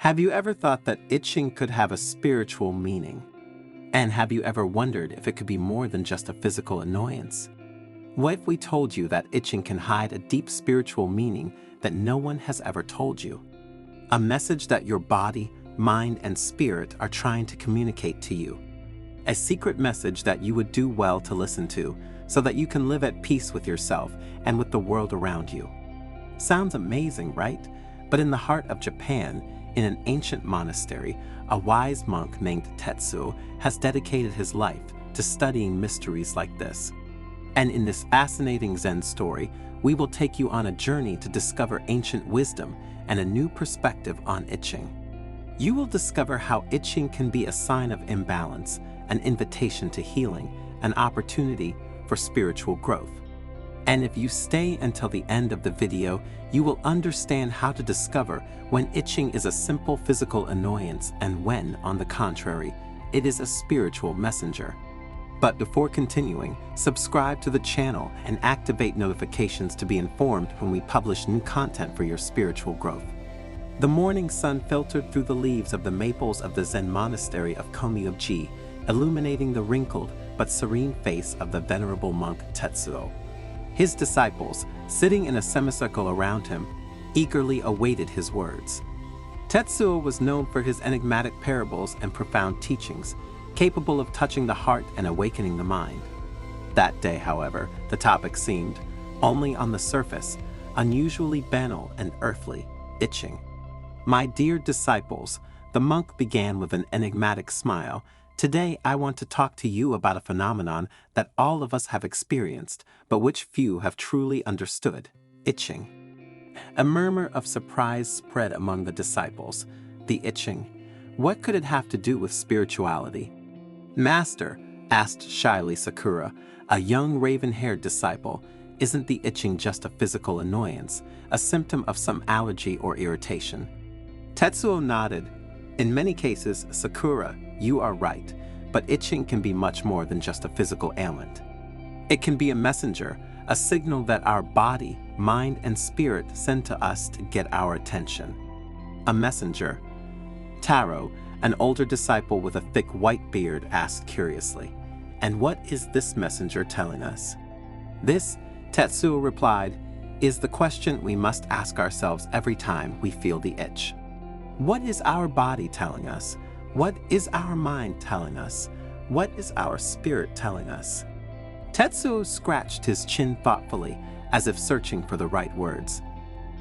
Have you ever thought that itching could have a spiritual meaning? And have you ever wondered if it could be more than just a physical annoyance? What if we told you that itching can hide a deep spiritual meaning that no one has ever told you? A message that your body, mind, and spirit are trying to communicate to you. A secret message that you would do well to listen to so that you can live at peace with yourself and with the world around you. Sounds amazing, right? But in the heart of Japan, in an ancient monastery, a wise monk named Tetsuo has dedicated his life to studying mysteries like this. And in this fascinating Zen story, we will take you on a journey to discover ancient wisdom and a new perspective on itching. You will discover how itching can be a sign of imbalance, an invitation to healing, an opportunity for spiritual growth. And if you stay until the end of the video, you will understand how to discover when itching is a simple physical annoyance and when, on the contrary, it is a spiritual messenger. But before continuing, subscribe to the channel and activate notifications to be informed when we publish new content for your spiritual growth. The morning sun filtered through the leaves of the maples of the Zen monastery of Komyuji, illuminating the wrinkled but serene face of the venerable monk Tetsuo. His disciples, sitting in a semicircle around him, eagerly awaited his words. Tetsuo was known for his enigmatic parables and profound teachings, capable of touching the heart and awakening the mind. That day, however, the topic seemed, only on the surface, unusually banal and earthly, itching. My dear disciples, the monk began with an enigmatic smile. Today, I want to talk to you about a phenomenon that all of us have experienced, but which few have truly understood: itching. A murmur of surprise spread among the disciples. The itching. What could it have to do with spirituality? Master, asked shyly Sakura, a young raven-haired disciple, isn't the itching just a physical annoyance, a symptom of some allergy or irritation? Tetsuo nodded. In many cases, Sakura, you are right, but itching can be much more than just a physical ailment. It can be a messenger, a signal that our body, mind, and spirit send to us to get our attention. A messenger. Taro, an older disciple with a thick white beard, asked curiously, "And what is this messenger telling us?" This, Tetsuo replied, is the question we must ask ourselves every time we feel the itch. What is our body telling us? What is our mind telling us? What is our spirit telling us? Tetsuo scratched his chin thoughtfully, as if searching for the right words.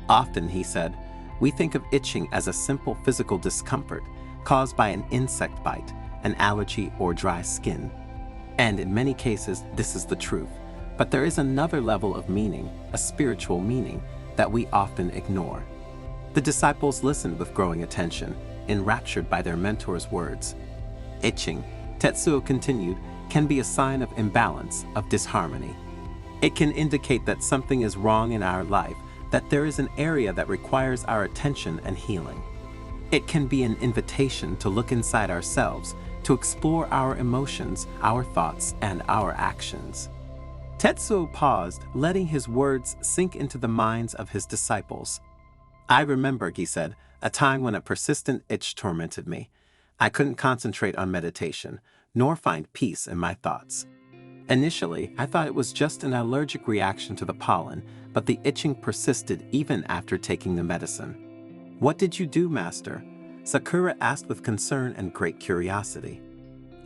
Often, he said, we think of itching as a simple physical discomfort caused by an insect bite, an allergy, or dry skin. And in many cases, this is the truth. But there is another level of meaning, a spiritual meaning, that we often ignore. The disciples listened with growing attention, enraptured by their mentor's words. Itching, Tetsuo continued, can be a sign of imbalance, of disharmony. It can indicate that something is wrong in our life, that there is an area that requires our attention and healing. It can be an invitation to look inside ourselves, to explore our emotions, our thoughts, and our actions. Tetsuo paused, letting his words sink into the minds of his disciples. I remember, he said, a time when a persistent itch tormented me. I couldn't concentrate on meditation, nor find peace in my thoughts. Initially, I thought it was just an allergic reaction to the pollen, but the itching persisted even after taking the medicine. What did you do, Master? Sakura asked with concern and great curiosity.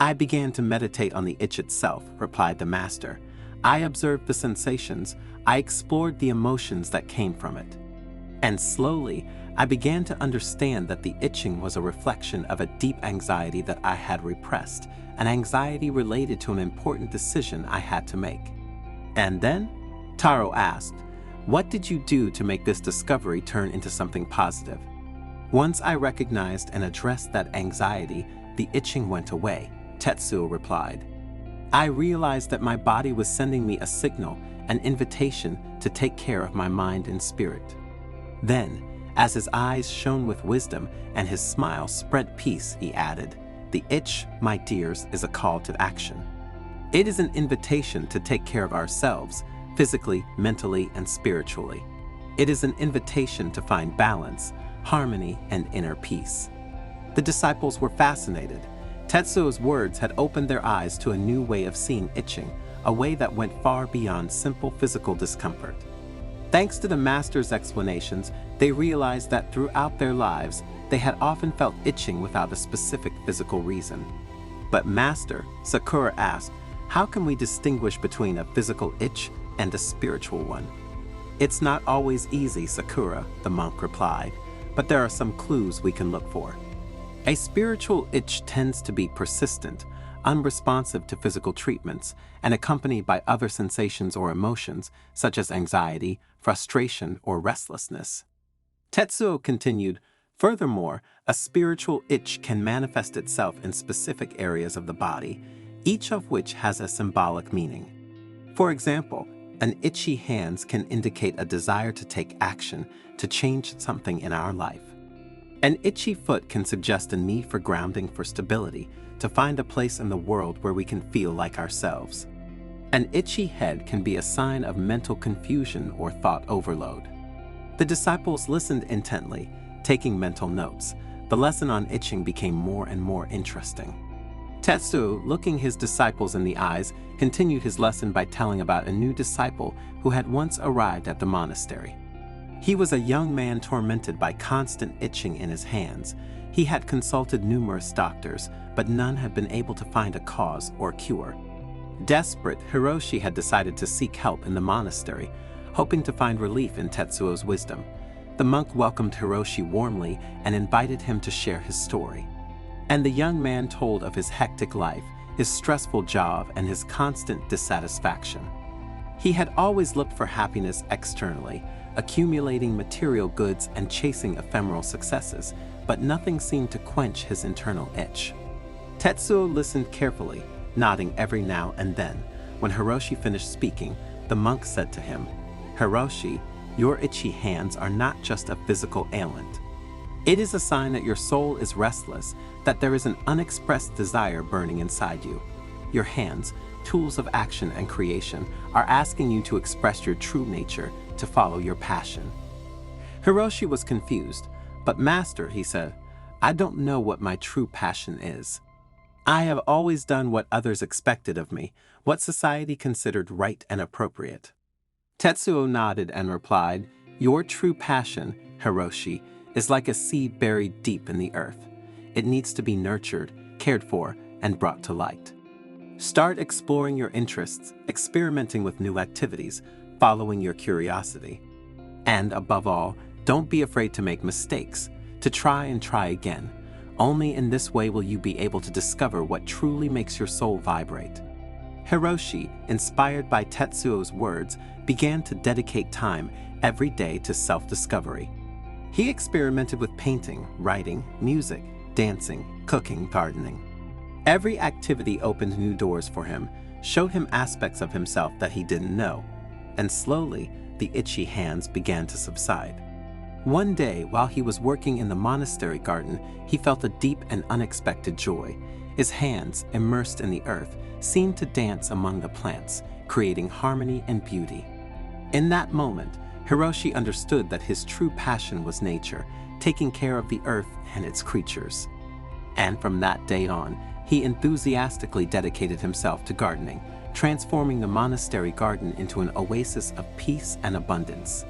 I began to meditate on the itch itself, replied the Master. I observed the sensations, I explored the emotions that came from it. And slowly, I began to understand that the itching was a reflection of a deep anxiety that I had repressed, an anxiety related to an important decision I had to make. And then? Taro asked, what did you do to make this discovery turn into something positive? Once I recognized and addressed that anxiety, the itching went away, Tetsuo replied. I realized that my body was sending me a signal, an invitation to take care of my mind and spirit. Then, as his eyes shone with wisdom and his smile spread peace, he added, the itch, my dears, is a call to action. It is an invitation to take care of ourselves, physically, mentally, and spiritually. It is an invitation to find balance, harmony, and inner peace. The disciples were fascinated. Tetsuo's words had opened their eyes to a new way of seeing itching, a way that went far beyond simple physical discomfort. Thanks to the master's explanations, they realized that throughout their lives, they had often felt itching without a specific physical reason. But Master, Sakura asked, how can we distinguish between a physical itch and a spiritual one? It's not always easy, Sakura, the monk replied, but there are some clues we can look for. A spiritual itch tends to be persistent, unresponsive to physical treatments, and accompanied by other sensations or emotions, such as anxiety, frustration, or restlessness. Tetsuo continued, furthermore, a spiritual itch can manifest itself in specific areas of the body, each of which has a symbolic meaning. For example, an itchy hand can indicate a desire to take action to change something in our life. An itchy foot can suggest a need for grounding, for stability, to find a place in the world where we can feel like ourselves. An itchy head can be a sign of mental confusion or thought overload. The disciples listened intently, taking mental notes. The lesson on itching became more and more interesting. Tetsuo, looking his disciples in the eyes, continued his lesson by telling about a new disciple who had once arrived at the monastery. He was a young man tormented by constant itching in his hands. He had consulted numerous doctors, but none had been able to find a cause or cure. Desperate, Hiroshi had decided to seek help in the monastery, hoping to find relief in Tetsuo's wisdom. The monk welcomed Hiroshi warmly and invited him to share his story. And the young man told of his hectic life, his stressful job, and his constant dissatisfaction. He had always looked for happiness externally, accumulating material goods and chasing ephemeral successes, but nothing seemed to quench his internal itch. Tetsuo listened carefully, nodding every now and then. When Hiroshi finished speaking, the monk said to him, "Hiroshi, your itchy hands are not just a physical ailment. It is a sign that your soul is restless, that there is an unexpressed desire burning inside you. Your hands, tools of action and creation, are asking you to express your true nature, to follow your passion." Hiroshi was confused, but Master, he said, I don't know what my true passion is. I have always done what others expected of me, what society considered right and appropriate. Tetsuo nodded and replied, your true passion, Hiroshi, is like a seed buried deep in the earth. It needs to be nurtured, cared for, and brought to light. Start exploring your interests, experimenting with new activities, following your curiosity. And above all, don't be afraid to make mistakes, to try and try again. Only in this way will you be able to discover what truly makes your soul vibrate. Hiroshi, inspired by Tetsuo's words, began to dedicate time every day to self-discovery. He experimented with painting, writing, music, dancing, cooking, gardening. Every activity opened new doors for him, showed him aspects of himself that he didn't know, and slowly the itchy hands began to subside. One day, while he was working in the monastery garden, he felt a deep and unexpected joy. His hands, immersed in the earth, seemed to dance among the plants, creating harmony and beauty. In that moment, Hiroshi understood that his true passion was nature, taking care of the earth and its creatures. And from that day on, he enthusiastically dedicated himself to gardening, transforming the monastery garden into an oasis of peace and abundance.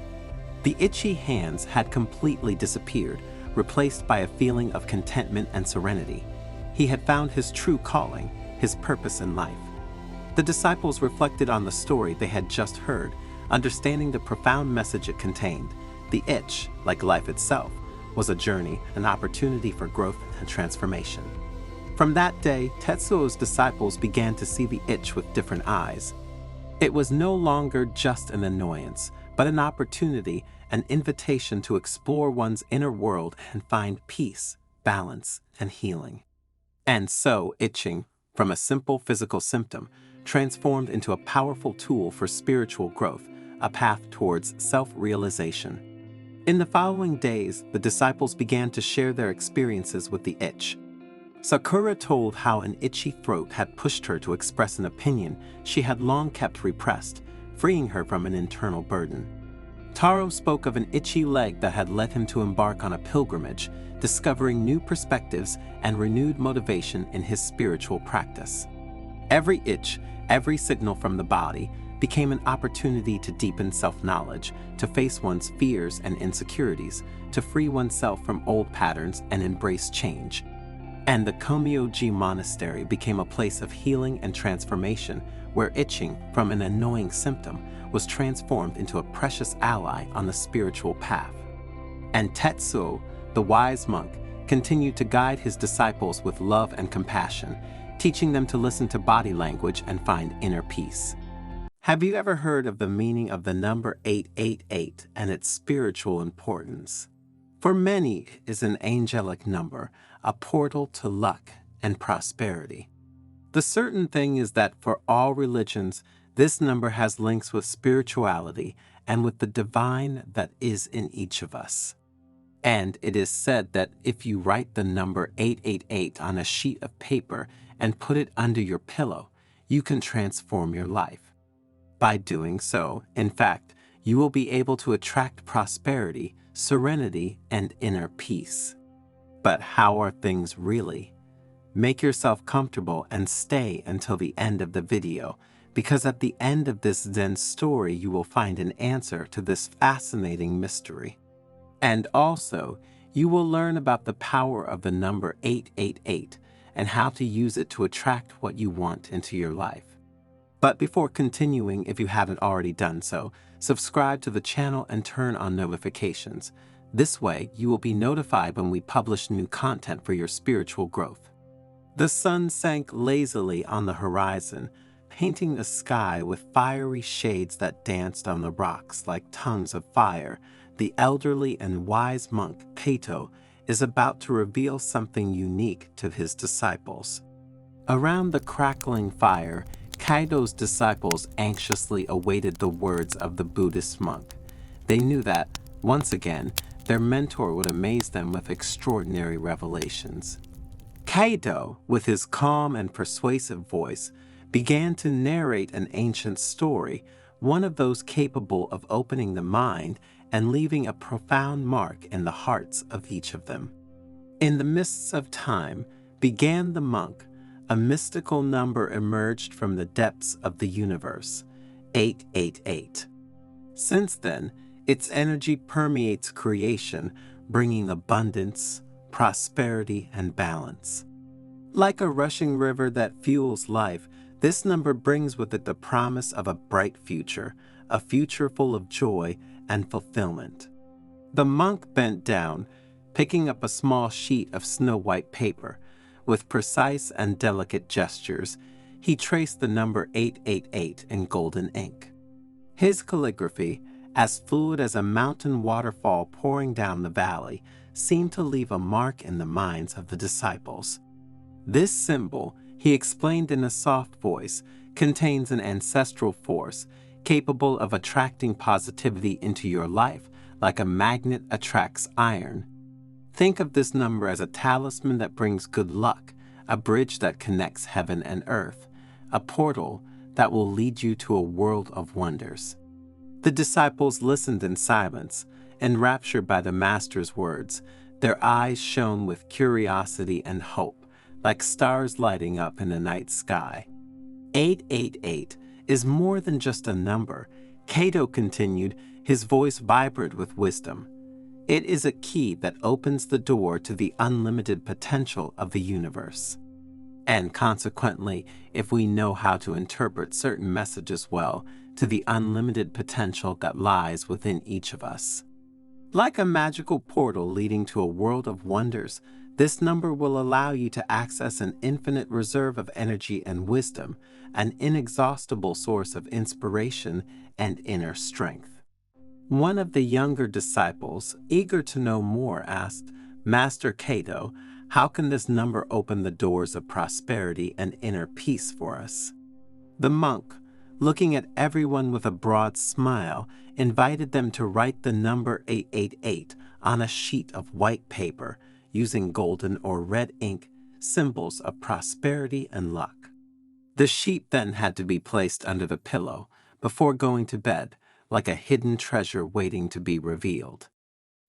The itchy hands had completely disappeared, replaced by a feeling of contentment and serenity. He had found his true calling, his purpose in life. The disciples reflected on the story they had just heard, understanding the profound message it contained. The itch, like life itself, was a journey, an opportunity for growth and transformation. From that day, Tetsuo's disciples began to see the itch with different eyes. It was no longer just an annoyance, but an opportunity, an invitation to explore one's inner world and find peace, balance, and healing. And so, itching, from a simple physical symptom, transformed into a powerful tool for spiritual growth, a path towards self-realization. In the following days, the disciples began to share their experiences with the itch. Sakura told how an itchy throat had pushed her to express an opinion she had long kept repressed, freeing her from an internal burden. Taro spoke of an itchy leg that had led him to embark on a pilgrimage, discovering new perspectives and renewed motivation in his spiritual practice. Every itch, every signal from the body, became an opportunity to deepen self-knowledge, to face one's fears and insecurities, to free oneself from old patterns and embrace change. And the Komyoji Monastery became a place of healing and transformation, where itching, from an annoying symptom, was transformed into a precious ally on the spiritual path. And Tetsuo, the wise monk, continued to guide his disciples with love and compassion, teaching them to listen to body language and find inner peace. Have you ever heard of the meaning of the number 888 and its spiritual importance? For many, it is an angelic number, a portal to luck and prosperity. The certain thing is that for all religions, this number has links with spirituality and with the divine that is in each of us. And it is said that if you write the number 888 on a sheet of paper and put it under your pillow, you can transform your life. By doing so, in fact, you will be able to attract prosperity, serenity, and inner peace. But how are things really? Make yourself comfortable and stay until the end of the video, because at the end of this Zen story you will find an answer to this fascinating mystery. And also, you will learn about the power of the number 888 and how to use it to attract what you want into your life. But before continuing, if you haven't already done so, subscribe to the channel and turn on notifications. This way, you will be notified when we publish new content for your spiritual growth. The sun sank lazily on the horizon, painting the sky with fiery shades that danced on the rocks like tongues of fire. The elderly and wise monk, Kato, is about to reveal something unique to his disciples. Around the crackling fire, Kaido's disciples anxiously awaited the words of the Buddhist monk. They knew that, once again, their mentor would amaze them with extraordinary revelations. Kaido, with his calm and persuasive voice, began to narrate an ancient story, one of those capable of opening the mind and leaving a profound mark in the hearts of each of them. In the mists of time, began the monk, a mystical number emerged from the depths of the universe, 888. Since then, its energy permeates creation, bringing abundance, prosperity, and balance. Like a rushing river that fuels life, this number brings with it the promise of a bright future, a future full of joy and fulfillment. The monk bent down, picking up a small sheet of snow-white paper. With precise and delicate gestures, he traced the number 888 in golden ink. His calligraphy, as fluid as a mountain waterfall pouring down the valley, seemed to leave a mark in the minds of the disciples. This symbol, he explained in a soft voice, contains an ancestral force capable of attracting positivity into your life like a magnet attracts iron. Think of this number as a talisman that brings good luck, a bridge that connects heaven and earth, a portal that will lead you to a world of wonders. The disciples listened in silence, enraptured by the Master's words. Their eyes shone with curiosity and hope, like stars lighting up in the night sky. 888 is more than just a number, Kato continued, his voice vibrant with wisdom. It is a key that opens the door to the unlimited potential of the universe. And consequently, if we know how to interpret certain messages well, to the unlimited potential that lies within each of us. Like a magical portal leading to a world of wonders, this number will allow you to access an infinite reserve of energy and wisdom, an inexhaustible source of inspiration and inner strength. One of the younger disciples, eager to know more, asked, "Master Kato, how can this number open the doors of prosperity and inner peace for us?" The monk, looking at everyone with a broad smile, invited them to write the number 888 on a sheet of white paper, using golden or red ink, symbols of prosperity and luck. The sheet then had to be placed under the pillow. Before going to bed, like a hidden treasure waiting to be revealed.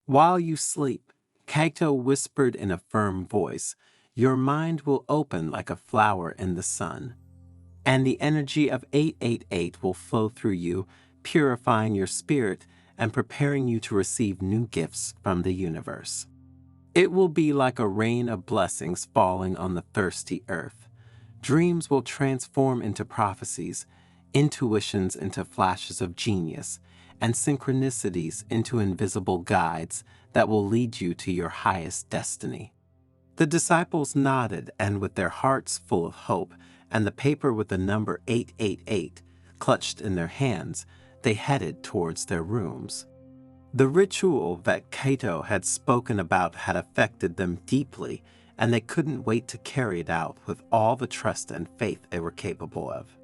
While you sleep, Kaito whispered in a firm voice, your mind will open like a flower in the sun, and the energy of 888 will flow through you, purifying your spirit and preparing you to receive new gifts from the universe. It will be like a rain of blessings falling on the thirsty earth. Dreams will transform into prophecies, intuitions into flashes of genius, and synchronicities into invisible guides that will lead you to your highest destiny. The disciples nodded, and with their hearts full of hope and the paper with the number 888 clutched in their hands, they headed towards their rooms. The ritual that Kaito had spoken about had affected them deeply, and they couldn't wait to carry it out with all the trust and faith they were capable of.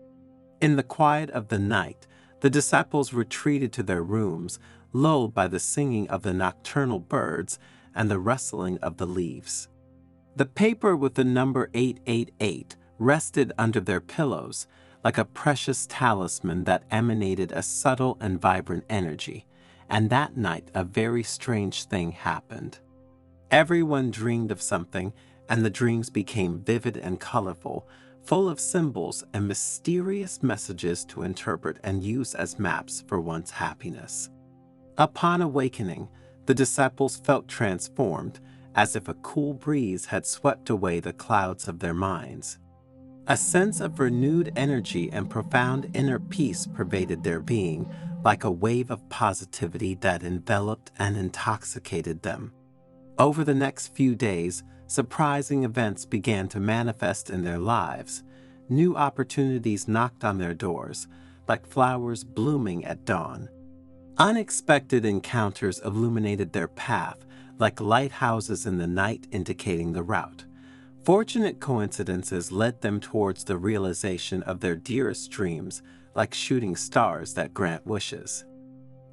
In the quiet of the night, the disciples retreated to their rooms, lulled by the singing of the nocturnal birds and the rustling of the leaves. The paper with the number 888 rested under their pillows like a precious talisman that emanated a subtle and vibrant energy, and that night a very strange thing happened. Everyone dreamed of something, and the dreams became vivid and colorful, full of symbols and mysterious messages to interpret and use as maps for one's happiness. Upon awakening, the disciples felt transformed, as if a cool breeze had swept away the clouds of their minds. A sense of renewed energy and profound inner peace pervaded their being, like a wave of positivity that enveloped and intoxicated them. Over the next few days, surprising events began to manifest in their lives. New opportunities knocked on their doors, like flowers blooming at dawn. Unexpected encounters illuminated their path, like lighthouses in the night indicating the route. Fortunate coincidences led them towards the realization of their dearest dreams, like shooting stars that grant wishes.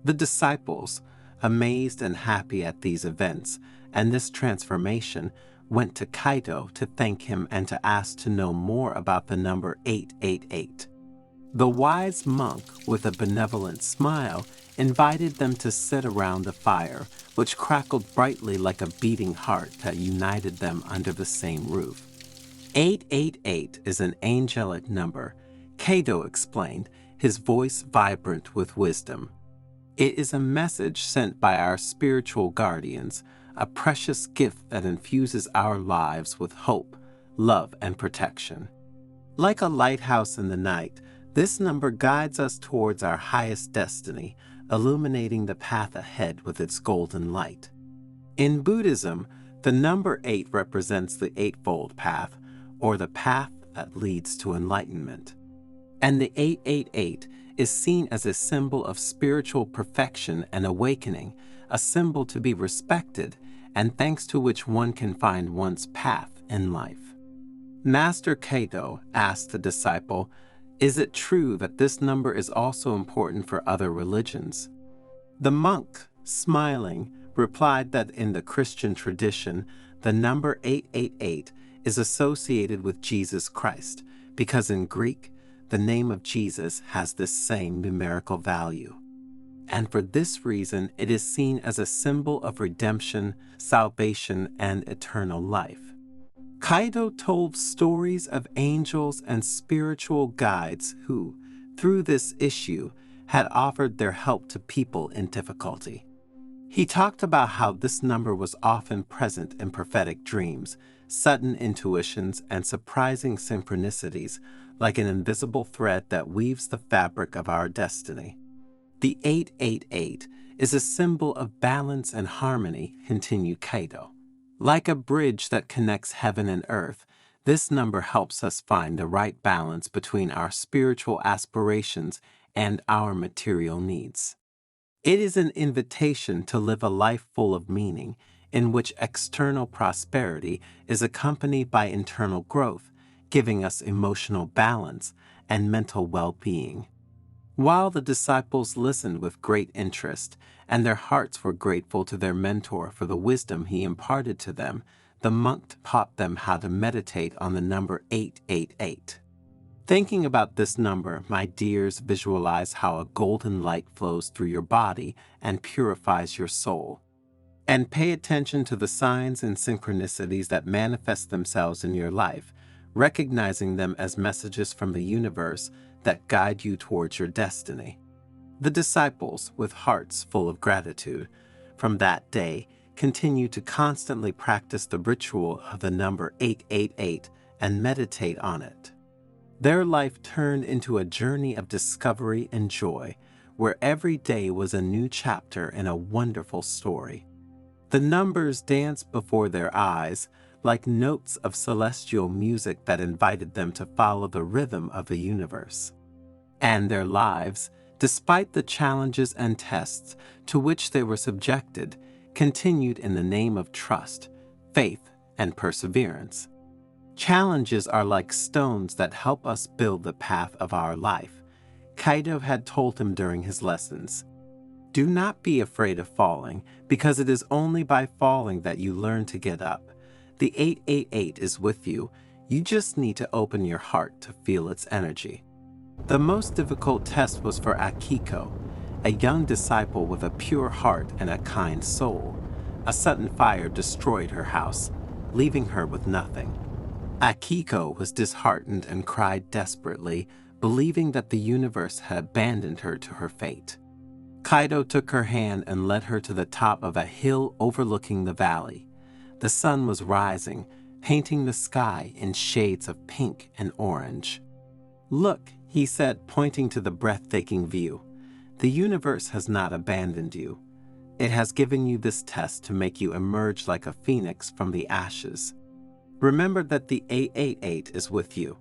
The disciples, amazed and happy at these events and this transformation, went to Kaito to thank him and to ask to know more about the number 888. The wise monk, with a benevolent smile, invited them to sit around the fire, which crackled brightly like a beating heart that united them under the same roof. 888 is an angelic number, Kaito explained, his voice vibrant with wisdom. It is a message sent by our spiritual guardians, a precious gift that infuses our lives with hope, love, and protection. Like a lighthouse in the night, this number guides us towards our highest destiny, illuminating the path ahead with its golden light. In Buddhism, the number 8 represents the Eightfold Path, or the path that leads to enlightenment. And the 888 is seen as a symbol of spiritual perfection and awakening, a symbol to be respected, and thanks to which one can find one's path in life. Master Kaito asked the disciple, "Is it true that this number is also important for other religions?" The monk, smiling, replied that in the Christian tradition, the number 888 is associated with Jesus Christ, because in Greek, the name of Jesus has this same numerical value. And for this reason, it is seen as a symbol of redemption, salvation, and eternal life. Kaito told stories of angels and spiritual guides who, through this issue, had offered their help to people in difficulty. He talked about how this number was often present in prophetic dreams, sudden intuitions, and surprising synchronicities, like an invisible thread that weaves the fabric of our destiny. The 888 is a symbol of balance and harmony, continued Kaito. Like a bridge that connects heaven and earth, this number helps us find the right balance between our spiritual aspirations and our material needs. It is an invitation to live a life full of meaning, in which external prosperity is accompanied by internal growth, giving us emotional balance and mental well-being. While the disciples listened with great interest, and their hearts were grateful to their mentor for the wisdom he imparted to them, the monk taught them how to meditate on the number 888. Thinking about this number, my dears, visualize how a golden light flows through your body and purifies your soul. And pay attention to the signs and synchronicities that manifest themselves in your life, recognizing them as messages from the universe that guide you towards your destiny. The disciples, with hearts full of gratitude, from that day continue to constantly practice the ritual of the number 888 and meditate on it. Their life turned into a journey of discovery and joy, where every day was a new chapter in a wonderful story. The numbers danced before their eyes like notes of celestial music that invited them to follow the rhythm of the universe. And their lives, despite the challenges and tests to which they were subjected, continued in the name of trust, faith, and perseverance. Challenges are like stones that help us build the path of our life, Kaido had told him during his lessons. Do not be afraid of falling, because it is only by falling that you learn to get up. The 888 is with you. You just need to open your heart to feel its energy. The most difficult test was for Akiko, a young disciple with a pure heart and a kind soul. A sudden fire destroyed her house, leaving her with nothing. Akiko was disheartened and cried desperately, believing that the universe had abandoned her to her fate. Kaido took her hand and led her to the top of a hill overlooking the valley. The sun was rising, painting the sky in shades of pink and orange. Look, he said, pointing to the breathtaking view. The universe has not abandoned you. It has given you this test to make you emerge like a phoenix from the ashes. Remember that the 888 is with you.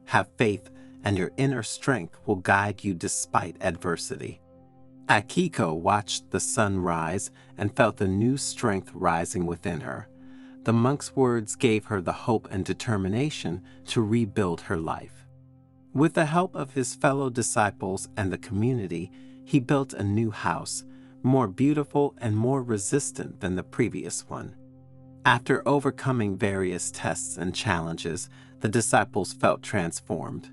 Have faith, and your inner strength will guide you despite adversity. Akiko watched the sun rise and felt a new strength rising within her. The monk's words gave her the hope and determination to rebuild her life. With the help of his fellow disciples and the community, he built a new house, more beautiful and more resistant than the previous one. After overcoming various tests and challenges, the disciples felt transformed.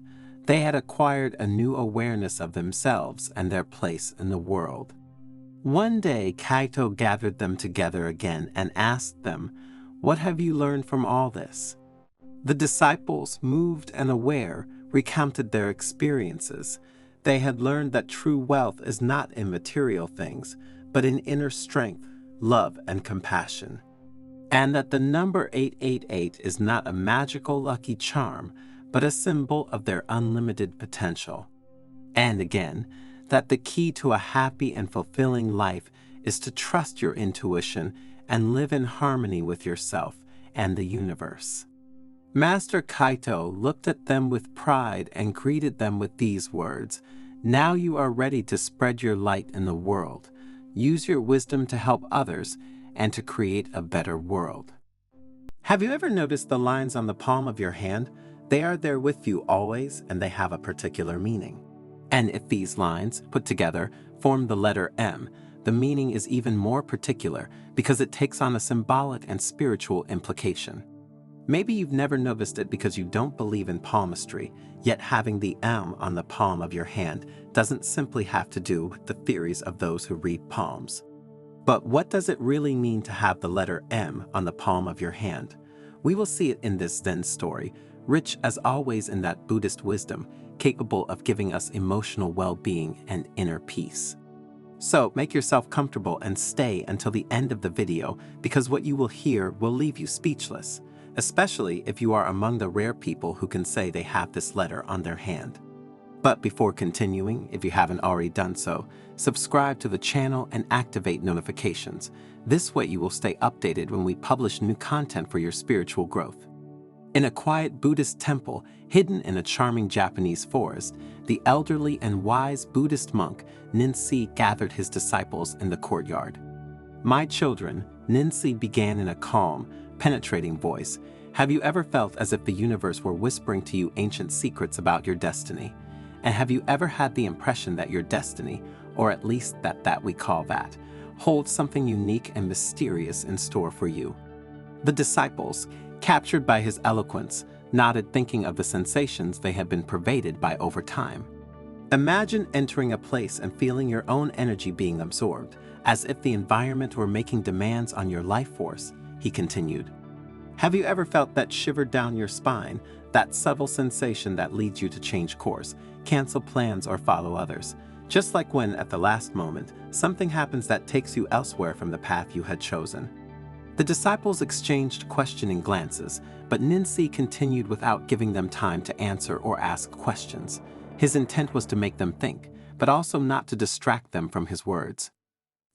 They had acquired a new awareness of themselves and their place in the world. One day, Kaito gathered them together again and asked them, "What have you learned from all this?" The disciples, moved and aware, recounted their experiences. They had learned that true wealth is not in material things, but in inner strength, love, and compassion. And that the number 888 is not a magical lucky charm, but a symbol of their unlimited potential. And again, that the key to a happy and fulfilling life is to trust your intuition and live in harmony with yourself and the universe. Master Kaito looked at them with pride and greeted them with these words, "Now you are ready to spread your light in the world. Use your wisdom to help others and to create a better world." Have you ever noticed the lines on the palm of your hand? They are there with you always, and they have a particular meaning. And if these lines, put together, form the letter M, the meaning is even more particular because it takes on a symbolic and spiritual implication. Maybe you've never noticed it because you don't believe in palmistry, yet having the M on the palm of your hand doesn't simply have to do with the theories of those who read palms. But what does it really mean to have the letter M on the palm of your hand? We will see it in this Zen story, rich as always in that Buddhist wisdom, capable of giving us emotional well-being and inner peace. So make yourself comfortable and stay until the end of the video, because what you will hear will leave you speechless, especially if you are among the rare people who can say they have this letter on their hand. But before continuing, if you haven't already done so, subscribe to the channel and activate notifications. This way you will stay updated when we publish new content for your spiritual growth. In a quiet Buddhist temple hidden in a charming Japanese forest, the elderly and wise Buddhist monk Ninsi gathered his disciples in the courtyard. "My children," Ninsi began in a calm, penetrating voice, "have you ever felt as if the universe were whispering to you ancient secrets about your destiny? And have you ever had the impression that your destiny, or at least that we call that, holds something unique and mysterious in store for you?" The disciples, captured by his eloquence, nodded, thinking of the sensations they had been pervaded by over time. Imagine entering a place and feeling your own energy being absorbed, as if the environment were making demands on your life force, he continued. Have you ever felt that shiver down your spine, that subtle sensation that leads you to change course, cancel plans, or follow others? Just like when, at the last moment, something happens that takes you elsewhere from the path you had chosen. The disciples exchanged questioning glances, but Ninsi continued without giving them time to answer or ask questions. His intent was to make them think, but also not to distract them from his words.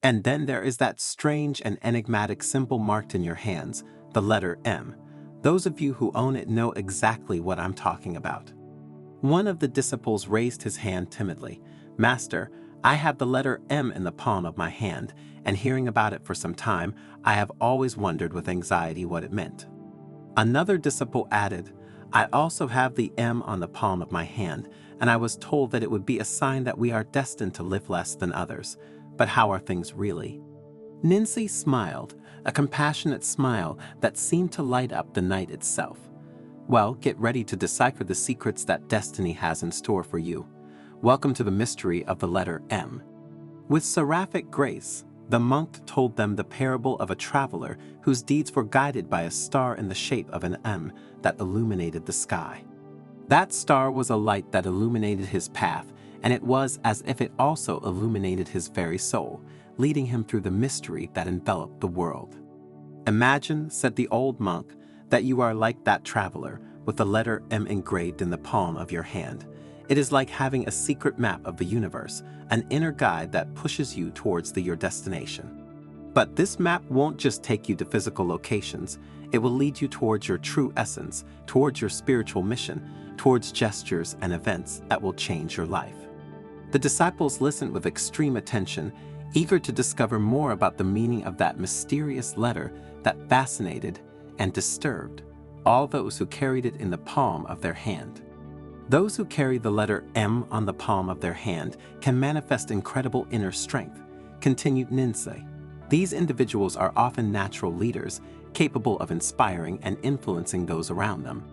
And then there is that strange and enigmatic symbol marked in your hands, the letter M. Those of you who own it know exactly what I'm talking about. One of the disciples raised his hand timidly. Master, I have the letter M in the palm of my hand, and hearing about it for some time, I have always wondered with anxiety what it meant. Another disciple added, I also have the M on the palm of my hand, and I was told that it would be a sign that we are destined to live less than others. But how are things really? Ninsi smiled, a compassionate smile that seemed to light up the night itself. Well, get ready to decipher the secrets that destiny has in store for you. Welcome to the mystery of the letter M. With seraphic grace, the monk told them the parable of a traveler whose deeds were guided by a star in the shape of an M that illuminated the sky. That star was a light that illuminated his path, and it was as if it also illuminated his very soul, leading him through the mystery that enveloped the world. Imagine, said the old monk, that you are like that traveler, with the letter M engraved in the palm of your hand. It is like having a secret map of the universe, an inner guide that pushes you towards your destination. But this map won't just take you to physical locations. It will lead you towards your true essence, towards your spiritual mission, towards gestures and events that will change your life. The disciples listened with extreme attention, eager to discover more about the meaning of that mysterious letter that fascinated and disturbed all those who carried it in the palm of their hand. Those who carry the letter M on the palm of their hand can manifest incredible inner strength, continued Ninsi. These individuals are often natural leaders, capable of inspiring and influencing those around them.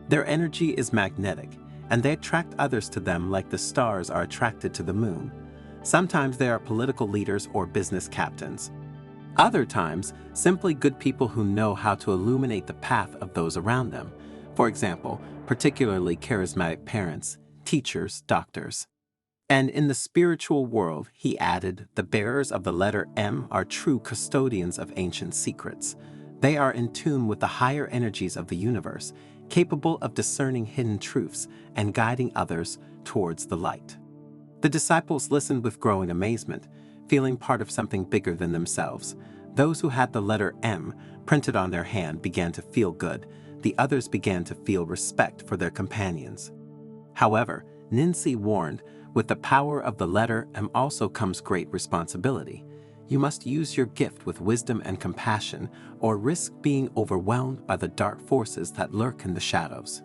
Their energy is magnetic, and they attract others to them like the stars are attracted to the moon. Sometimes they are political leaders or business captains. Other times, simply good people who know how to illuminate the path of those around them. For example, particularly charismatic parents, teachers, doctors. And in the spiritual world, he added, the bearers of the letter M are true custodians of ancient secrets. They are in tune with the higher energies of the universe, capable of discerning hidden truths and guiding others towards the light. The disciples listened with growing amazement, feeling part of something bigger than themselves. Those who had the letter M printed on their hand began to feel good. The others began to feel respect for their companions. However, Ninsi warned, with the power of the letter M also comes great responsibility. You must use your gift with wisdom and compassion, or risk being overwhelmed by the dark forces that lurk in the shadows.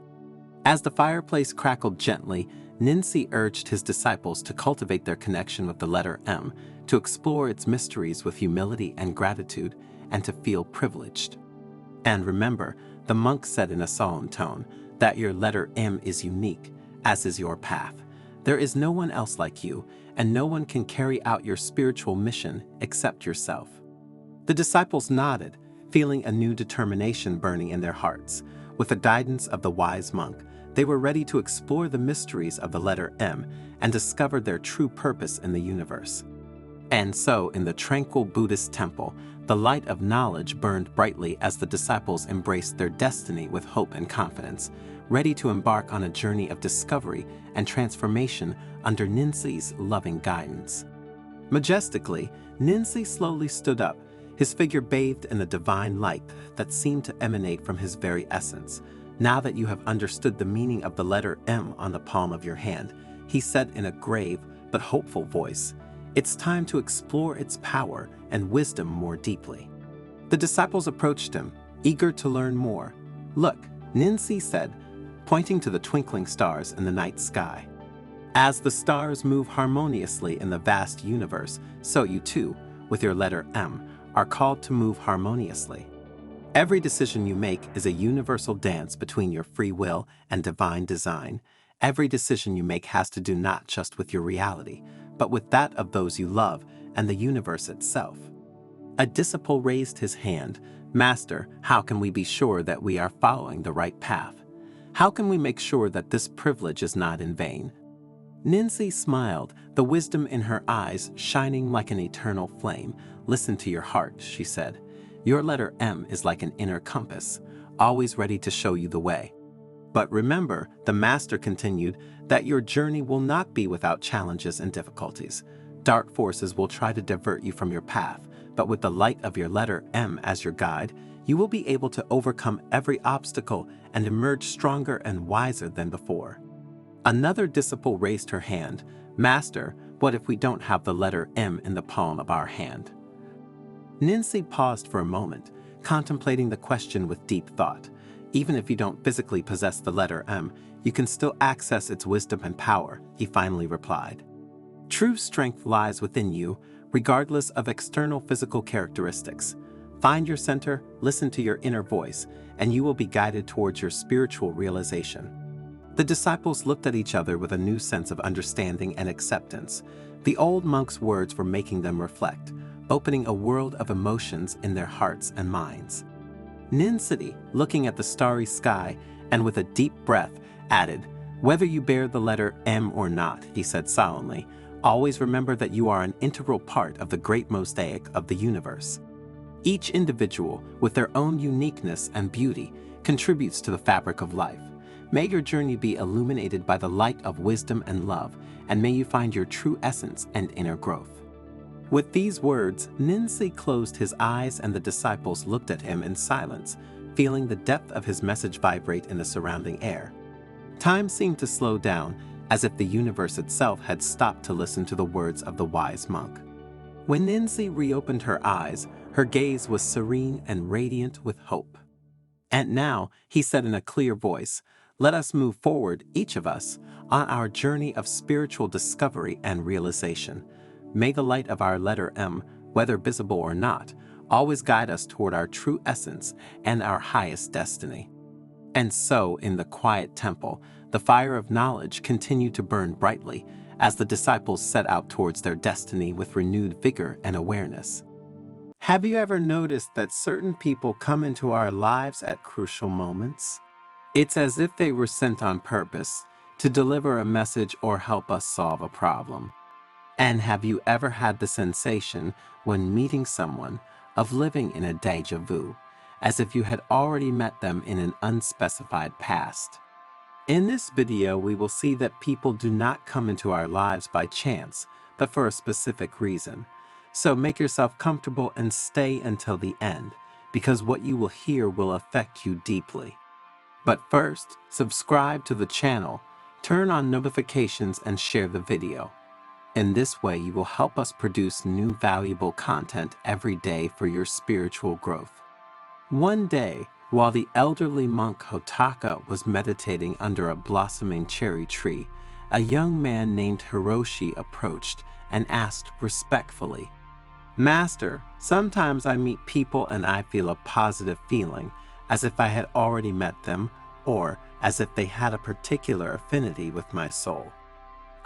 As the fireplace crackled gently, Ninsi urged his disciples to cultivate their connection with the letter M, to explore its mysteries with humility and gratitude, and to feel privileged. And remember, the monk said in a solemn tone, that your letter M is unique, as is your path. There is no one else like you, and no one can carry out your spiritual mission except yourself. The disciples nodded, feeling a new determination burning in their hearts. With the guidance of the wise monk, they were ready to explore the mysteries of the letter M and discover their true purpose in the universe. And so, in the tranquil Buddhist temple, the light of knowledge burned brightly as the disciples embraced their destiny with hope and confidence, ready to embark on a journey of discovery and transformation under Ninsi's loving guidance. Majestically, Ninsi slowly stood up, his figure bathed in a divine light that seemed to emanate from his very essence. Now that you have understood the meaning of the letter M on the palm of your hand, he said in a grave but hopeful voice, it's time to explore its power and wisdom more deeply. The disciples approached him, eager to learn more. Look, Ninsi said, pointing to the twinkling stars in the night sky. As the stars move harmoniously in the vast universe, so you too, with your letter M, are called to move harmoniously. Every decision you make is a universal dance between your free will and divine design. Every decision you make has to do not just with your reality, but with that of those you love and the universe itself. A disciple raised his hand. Master, how can we be sure that we are following the right path? How can we make sure that this privilege is not in vain? Ninsi smiled, the wisdom in her eyes shining like an eternal flame. Listen to your heart, she said. Your letter M is like an inner compass, always ready to show you the way. But remember, the master continued, that your journey will not be without challenges and difficulties. Dark forces will try to divert you from your path, but with the light of your letter M as your guide, you will be able to overcome every obstacle and emerge stronger and wiser than before. Another disciple raised her hand. Master, what if we don't have the letter M in the palm of our hand? Ninsi paused for a moment, contemplating the question with deep thought. Even if you don't physically possess the letter M, you can still access its wisdom and power, he finally replied. True strength lies within you, regardless of external physical characteristics. Find your center, listen to your inner voice, and you will be guided towards your spiritual realization. The disciples looked at each other with a new sense of understanding and acceptance. The old monk's words were making them reflect, opening a world of emotions in their hearts and minds. Ninsi, looking at the starry sky and with a deep breath, added, Whether you bear the letter M or not, he said solemnly, always remember that you are an integral part of the great mosaic of the universe. Each individual, with their own uniqueness and beauty, contributes to the fabric of life. May your journey be illuminated by the light of wisdom and love, and may you find your true essence and inner growth. With these words, Ninsi closed his eyes and the disciples looked at him in silence, feeling the depth of his message vibrate in the surrounding air. Time seemed to slow down, as if the universe itself had stopped to listen to the words of the wise monk. When Ninsi reopened her eyes, her gaze was serene and radiant with hope. And now, he said in a clear voice, let us move forward, each of us, on our journey of spiritual discovery and realization. May the light of our letter M, whether visible or not, always guide us toward our true essence and our highest destiny. And so, in the quiet temple, the fire of knowledge continued to burn brightly as the disciples set out towards their destiny with renewed vigor and awareness. Have you ever noticed that certain people come into our lives at crucial moments? It's as if they were sent on purpose to deliver a message or help us solve a problem. And have you ever had the sensation when meeting someone of living in a déjà vu, as if you had already met them in an unspecified past? In this video, we will see that people do not come into our lives by chance, but for a specific reason. So make yourself comfortable and stay until the end, because what you will hear will affect you deeply. But first, subscribe to the channel, turn on notifications, and share the video. In this way, you will help us produce new valuable content every day for your spiritual growth. One day, while the elderly monk Hotaka was meditating under a blossoming cherry tree, a young man named Hiroshi approached and asked respectfully, Master, sometimes I meet people and I feel a positive feeling, as if I had already met them, or as if they had a particular affinity with my soul.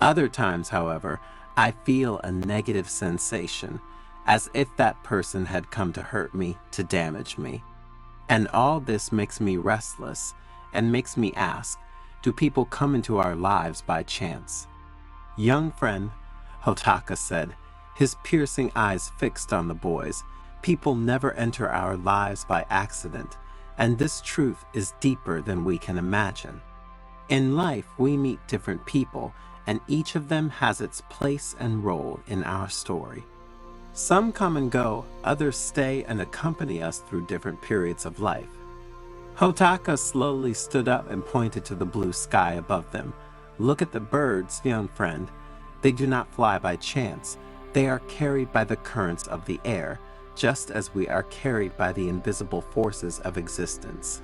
Other times, however, I feel a negative sensation, as if that person had come to hurt me, to damage me. And all this makes me restless and makes me ask, do people come into our lives by chance? Young friend, Hotaka said, his piercing eyes fixed on the boys, people never enter our lives by accident, and this truth is deeper than we can imagine. In life, we meet different people, and each of them has its place and role in our story. Some come and go, others stay and accompany us through different periods of life. Hotaka slowly stood up and pointed to the blue sky above them. Look at the birds, young friend. They do not fly by chance. They are carried by the currents of the air, just as we are carried by the invisible forces of existence.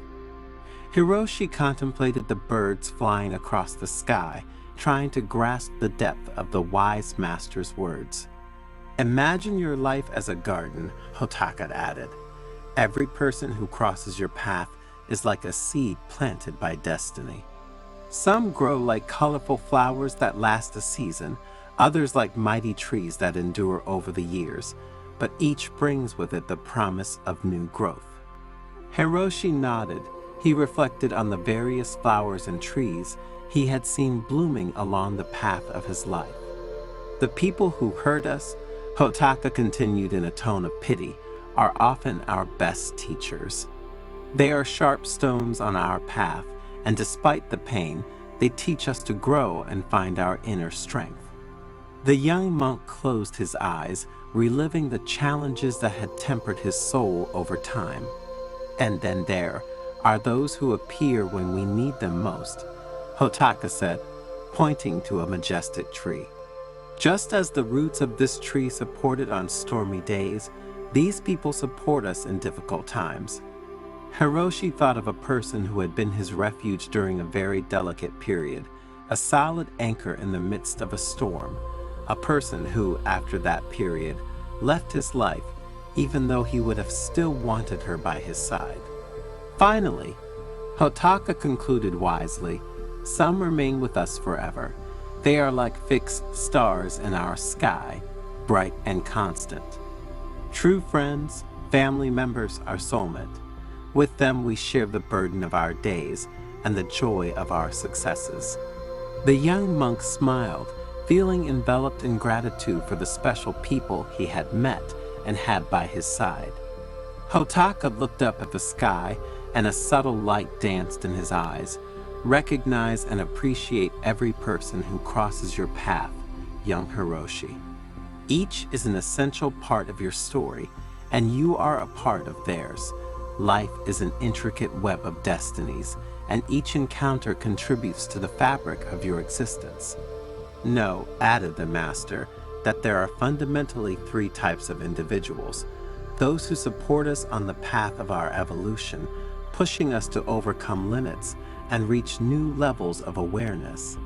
Hiroshi contemplated the birds flying across the sky, trying to grasp the depth of the wise master's words. Imagine your life as a garden, Hotaka added. Every person who crosses your path is like a seed planted by destiny. Some grow like colorful flowers that last a season, others like mighty trees that endure over the years, but each brings with it the promise of new growth. Hiroshi nodded. He reflected on the various flowers and trees he had seen blooming along the path of his life. The people who hurt us, Hotaka continued in a tone of pity, are often our best teachers. They are sharp stones on our path, and despite the pain, they teach us to grow and find our inner strength. The young monk closed his eyes, reliving the challenges that had tempered his soul over time. And then there are those who appear when we need them most, Hotaka said, pointing to a majestic tree. Just as the roots of this tree support it on stormy days, these people support us in difficult times. Hiroshi thought of a person who had been his refuge during a very delicate period, a solid anchor in the midst of a storm, a person who, after that period, left his life, even though he would have still wanted her by his side. Finally, Hotaka concluded wisely, some remain with us forever. They are like fixed stars in our sky, bright and constant. True friends, family members are soulmate. With them we share the burden of our days and the joy of our successes. The young monk smiled, feeling enveloped in gratitude for the special people he had met and had by his side. Hotaka looked up at the sky, and a subtle light danced in his eyes. Recognize and appreciate every person who crosses your path, young Hiroshi. Each is an essential part of your story, and you are a part of theirs. Life is an intricate web of destinies, and each encounter contributes to the fabric of your existence. Know, added the master, that there are fundamentally three types of individuals: those who support us on the path of our evolution, pushing us to overcome limits and reach new levels of awareness;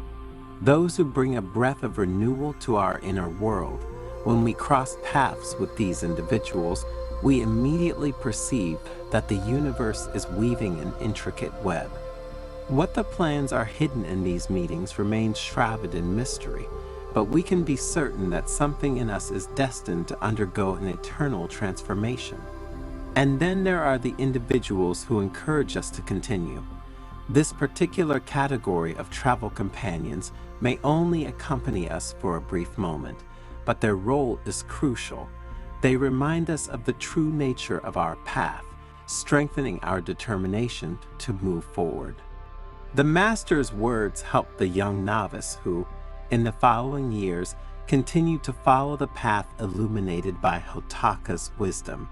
those who bring a breath of renewal to our inner world. When we cross paths with these individuals, we immediately perceive that the universe is weaving an intricate web. What the plans are hidden in these meetings remains shrouded in mystery, but we can be certain that something in us is destined to undergo an eternal transformation. And then there are the individuals who encourage us to continue. This particular category of travel companions may only accompany us for a brief moment, but their role is crucial. They remind us of the true nature of our path, strengthening our determination to move forward. The master's words helped the young novice who, in the following years, continued to follow the path illuminated by Hotaka's wisdom.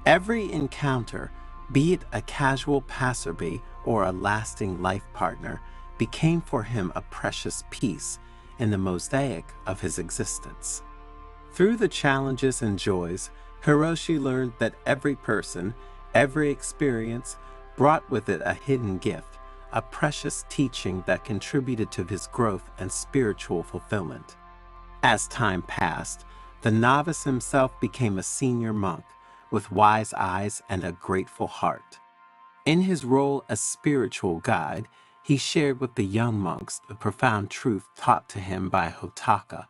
Every encounter, be it a casual passerby or a lasting life partner, became for him a precious piece in the mosaic of his existence. Through the challenges and joys, Hiroshi learned that every person, every experience, brought with it a hidden gift, a precious teaching that contributed to his growth and spiritual fulfillment. As time passed, the novice himself became a senior monk with wise eyes and a grateful heart. In his role as spiritual guide, he shared with the young monks the profound truth taught to him by Hotaka: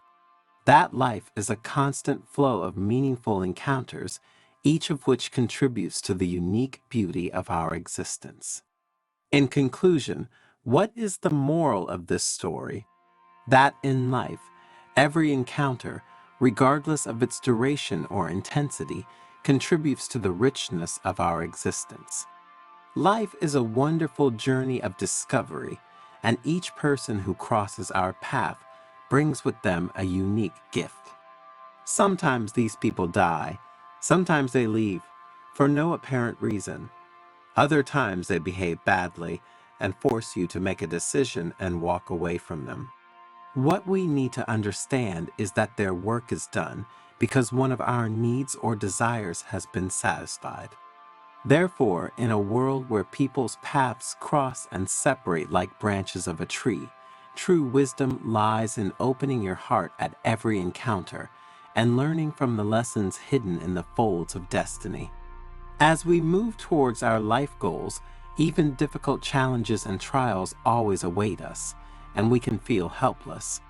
that life is a constant flow of meaningful encounters, each of which contributes to the unique beauty of our existence. In conclusion, what is the moral of this story? That in life, every encounter, regardless of its duration or intensity, contributes to the richness of our existence. Life is a wonderful journey of discovery, and each person who crosses our path brings with them a unique gift. Sometimes these people die, sometimes they leave for no apparent reason. Other times they behave badly and force you to make a decision and walk away from them. What we need to understand is that their work is done because one of our needs or desires has been satisfied. Therefore, in a world where people's paths cross and separate like branches of a tree, true wisdom lies in opening your heart at every encounter and learning from the lessons hidden in the folds of destiny. As we move towards our life goals, even difficult challenges and trials always await us, and we can feel helpless.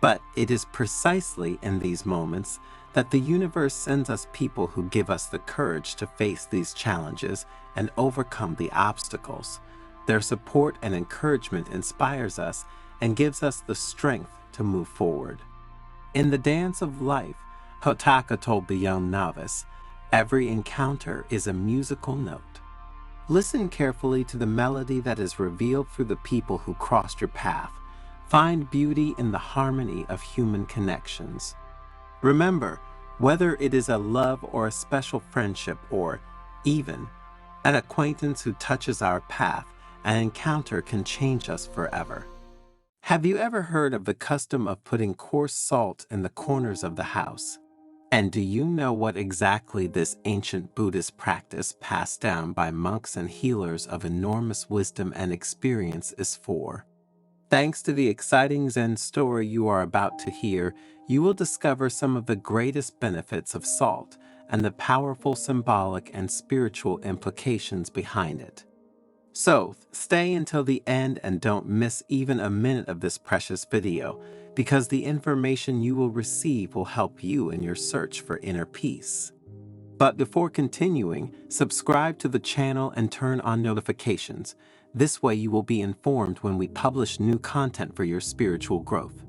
But it is precisely in these moments that the universe sends us people who give us the courage to face these challenges and overcome the obstacles. Their support and encouragement inspires us and gives us the strength to move forward. In the dance of life, Hotaka told the young novice, every encounter is a musical note. Listen carefully to the melody that is revealed through the people who crossed your path. Find beauty in the harmony of human connections. Remember, whether it is a love or a special friendship or, even, an acquaintance who touches our path, an encounter can change us forever. Have you ever heard of the custom of putting coarse salt in the corners of the house? And do you know what exactly this ancient Buddhist practice passed down by monks and healers of enormous wisdom and experience is for? Thanks to the exciting Zen story you are about to hear, you will discover some of the greatest benefits of salt and the powerful symbolic and spiritual implications behind it. So, stay until the end and don't miss even a minute of this precious video, because the information you will receive will help you in your search for inner peace. But before continuing, subscribe to the channel and turn on notifications. This way you will be informed when we publish new content for your spiritual growth.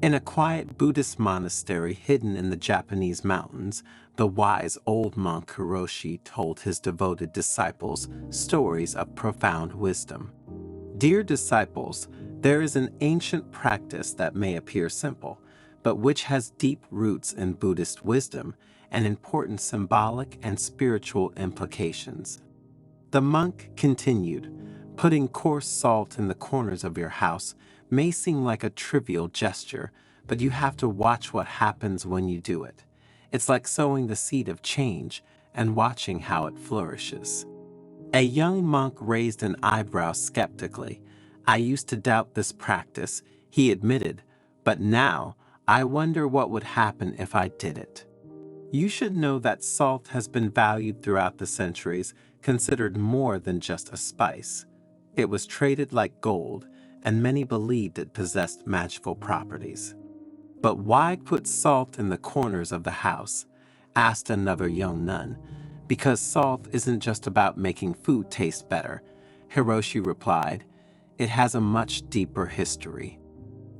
In a quiet Buddhist monastery hidden in the Japanese mountains, the wise old monk Hiroshi told his devoted disciples stories of profound wisdom. Dear disciples, there is an ancient practice that may appear simple, but which has deep roots in Buddhist wisdom and important symbolic and spiritual implications. The monk continued, putting coarse salt in the corners of your house may seem like a trivial gesture, but you have to watch what happens when you do it. It's like sowing the seed of change and watching how it flourishes. A young monk raised an eyebrow skeptically. I used to doubt this practice, he admitted, but now I wonder what would happen if I did it. You should know that salt has been valued throughout the centuries, considered more than just a spice. It was traded like gold, and many believed it possessed magical properties. But why put salt in the corners of the house? Asked another young nun. Because salt isn't just about making food taste better, Hiroshi replied. It has a much deeper history.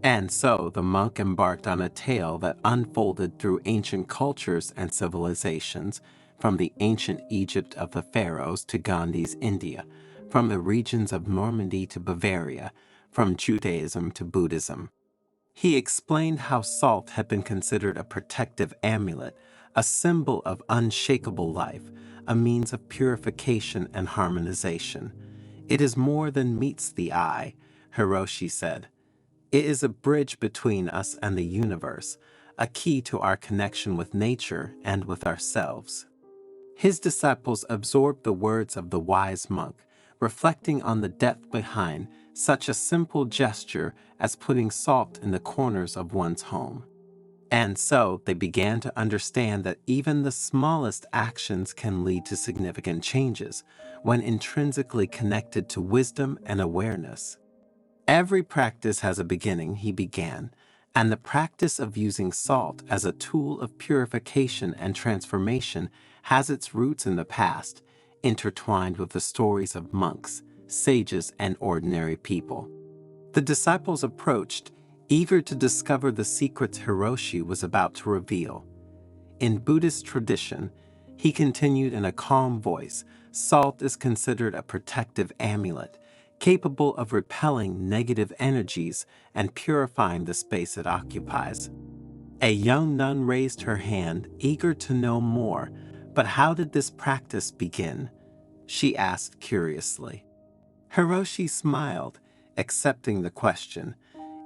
And so the monk embarked on a tale that unfolded through ancient cultures and civilizations, from the ancient Egypt of the pharaohs to Gandhi's India, from the regions of Normandy to Bavaria, from Judaism to Buddhism. He explained how salt had been considered a protective amulet, a symbol of unshakable life, a means of purification and harmonization. It is more than meets the eye, Hiroshi said. It is a bridge between us and the universe, a key to our connection with nature and with ourselves. His disciples absorbed the words of the wise monk, reflecting on the depth behind such a simple gesture as putting salt in the corners of one's home. And so they began to understand that even the smallest actions can lead to significant changes when intrinsically connected to wisdom and awareness. Every practice has a beginning, he began, and the practice of using salt as a tool of purification and transformation has its roots in the past, intertwined with the stories of monks, sages, and ordinary people. The disciples approached, eager to discover the secrets Hiroshi was about to reveal. In Buddhist tradition, he continued in a calm voice, salt is considered a protective amulet, capable of repelling negative energies and purifying the space it occupies. A young nun raised her hand, eager to know more, but how did this practice begin? She asked curiously. Hiroshi smiled, accepting the question.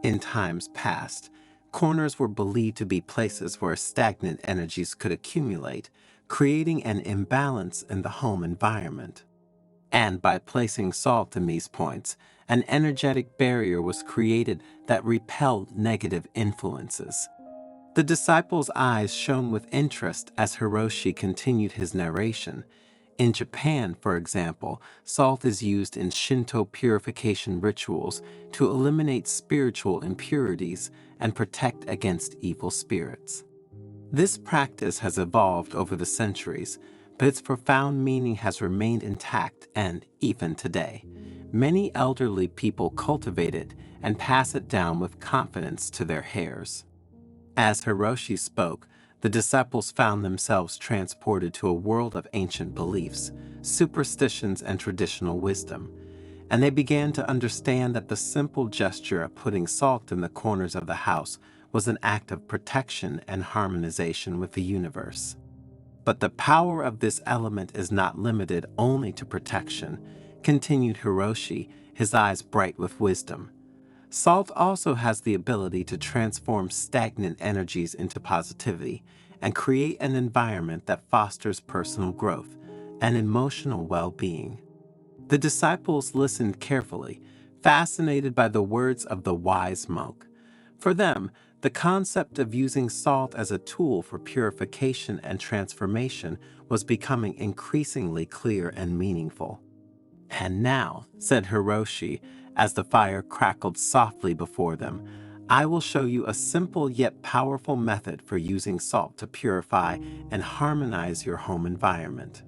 In times past, corners were believed to be places where stagnant energies could accumulate, creating an imbalance in the home environment. And by placing salt in these points, an energetic barrier was created that repelled negative influences. The disciples' eyes shone with interest as Hiroshi continued his narration. In Japan, for example, salt is used in Shinto purification rituals to eliminate spiritual impurities and protect against evil spirits. This practice has evolved over the centuries, but its profound meaning has remained intact and, even today, many elderly people cultivate it and pass it down with confidence to their heirs. As Hiroshi spoke, the disciples found themselves transported to a world of ancient beliefs, superstitions, and traditional wisdom, and they began to understand that the simple gesture of putting salt in the corners of the house was an act of protection and harmonization with the universe. But the power of this element is not limited only to protection, continued Hiroshi, his eyes bright with wisdom. Salt also has the ability to transform stagnant energies into positivity and create an environment that fosters personal growth and emotional well-being. The disciples listened carefully, fascinated by the words of the wise monk. For them, the concept of using salt as a tool for purification and transformation was becoming increasingly clear and meaningful. "And now," said Hiroshi, as the fire crackled softly before them, "I will show you a simple yet powerful method for using salt to purify and harmonize your home environment."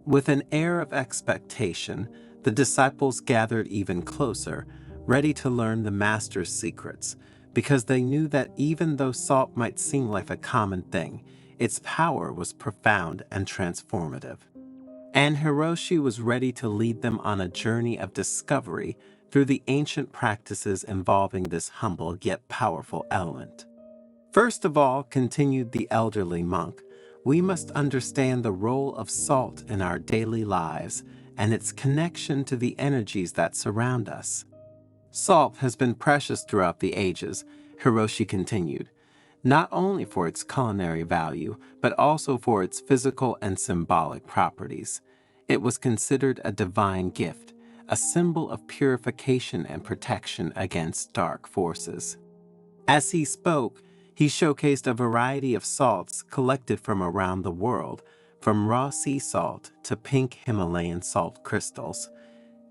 With an air of expectation, the disciples gathered even closer, ready to learn the master's secrets, because they knew that even though salt might seem like a common thing, its power was profound and transformative. And Hiroshi was ready to lead them on a journey of discovery through the ancient practices involving this humble yet powerful element. "First of all," continued the elderly monk, "we must understand the role of salt in our daily lives and its connection to the energies that surround us. Salt has been precious throughout the ages," Hiroshi continued, "not only for its culinary value, but also for its physical and symbolic properties. It was considered a divine gift, a symbol of purification and protection against dark forces." As he spoke, he showcased a variety of salts collected from around the world, from raw sea salt to pink Himalayan salt crystals.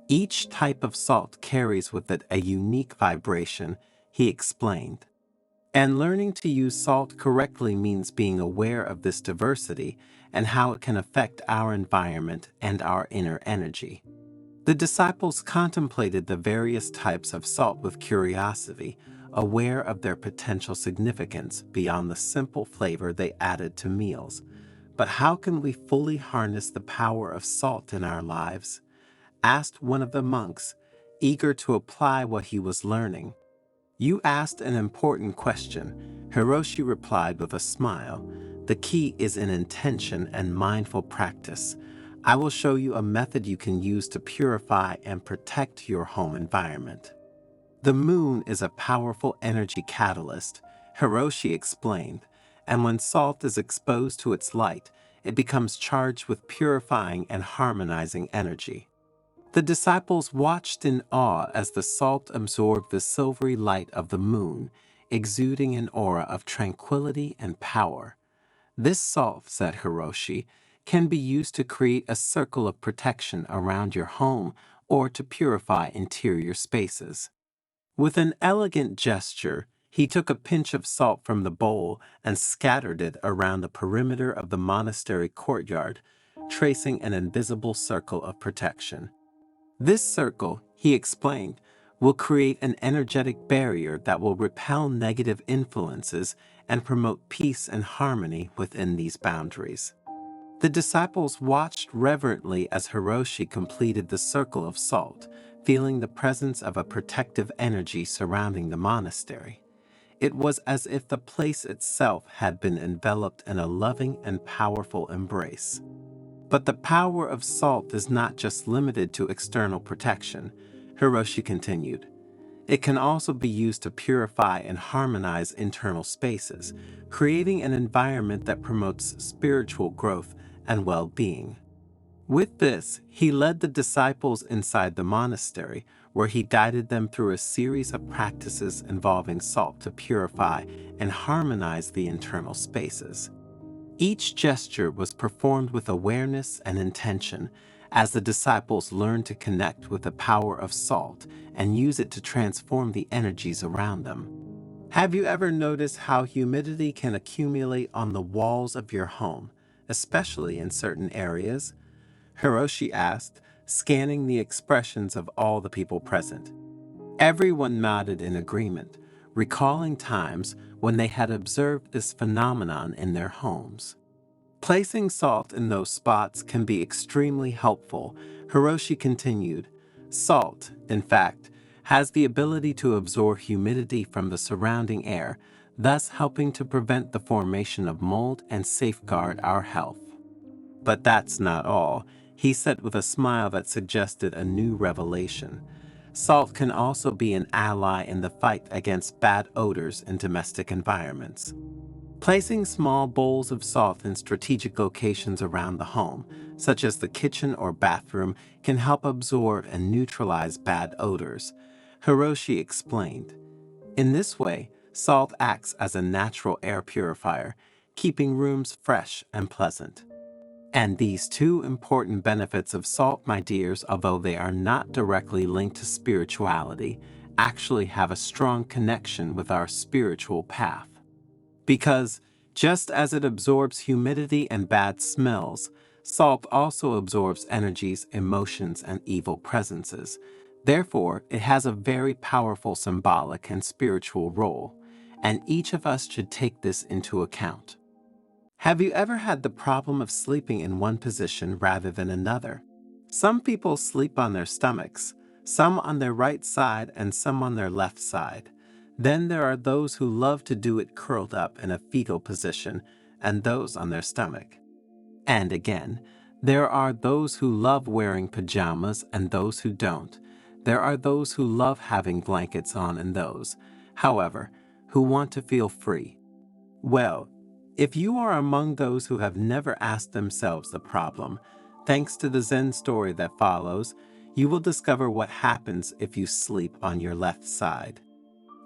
Each type of salt carries with it a unique vibration, he explained. And learning to use salt correctly means being aware of this diversity and how it can affect our environment and our inner energy. The disciples contemplated the various types of salt with curiosity, aware of their potential significance beyond the simple flavor they added to meals. "But how can we fully harness the power of salt in our lives?" asked one of the monks, eager to apply what he was learning. "You asked an important question," Hiroshi replied with a smile. "The key is in intention and mindful practice. I will show you a method you can use to purify and protect your home environment." "The moon is a powerful energy catalyst," Hiroshi explained, "and when salt is exposed to its light, it becomes charged with purifying and harmonizing energy." The disciples watched in awe as the salt absorbed the silvery light of the moon, exuding an aura of tranquility and power. "This salt," said Hiroshi, "can be used to create a circle of protection around your home or to purify interior spaces." With an elegant gesture, he took a pinch of salt from the bowl and scattered it around the perimeter of the monastery courtyard, tracing an invisible circle of protection. "This circle," he explained, "will create an energetic barrier that will repel negative influences and promote peace and harmony within these boundaries." The disciples watched reverently as Hiroshi completed the circle of salt, feeling the presence of a protective energy surrounding the monastery. It was as if the place itself had been enveloped in a loving and powerful embrace. But the power of salt is not just limited to external protection, Hiroshi continued. It can also be used to purify and harmonize internal spaces, creating an environment that promotes spiritual growth and well-being. With this, he led the disciples inside the monastery, where he guided them through a series of practices involving salt to purify and harmonize the internal spaces. Each gesture was performed with awareness and intention as the disciples learned to connect with the power of salt and use it to transform the energies around them. Have you ever noticed how humidity can accumulate on the walls of your home, especially in certain areas? Hiroshi asked, scanning the expressions of all the people present. Everyone nodded in agreement, recalling times when they had observed this phenomenon in their homes. Placing salt in those spots can be extremely helpful, Hiroshi continued. Salt, in fact, has the ability to absorb humidity from the surrounding air, thus helping to prevent the formation of mold and safeguard our health. But that's not all, he said with a smile that suggested a new revelation. Salt can also be an ally in the fight against bad odors in domestic environments. Placing small bowls of salt in strategic locations around the home, such as the kitchen or bathroom, can help absorb and neutralize bad odors, Hiroshi explained. In this way, salt acts as a natural air purifier, keeping rooms fresh and pleasant. And these two important benefits of salt, my dears, although they are not directly linked to spirituality, actually have a strong connection with our spiritual path. Because just as it absorbs humidity and bad smells, salt also absorbs energies, emotions, and evil presences. Therefore, it has a very powerful symbolic and spiritual role, and each of us should take this into account. Have you ever had the problem of sleeping in one position rather than another? Some people sleep on their stomachs, some on their right side and some on their left side. Then there are those who love to do it curled up in a fetal position and those on their stomach. And again, there are those who love wearing pajamas and those who don't. There are those who love having blankets on and those, however, who want to feel free. Well, if you are among those who have never asked themselves the problem, thanks to the Zen story that follows, you will discover what happens if you sleep on your left side.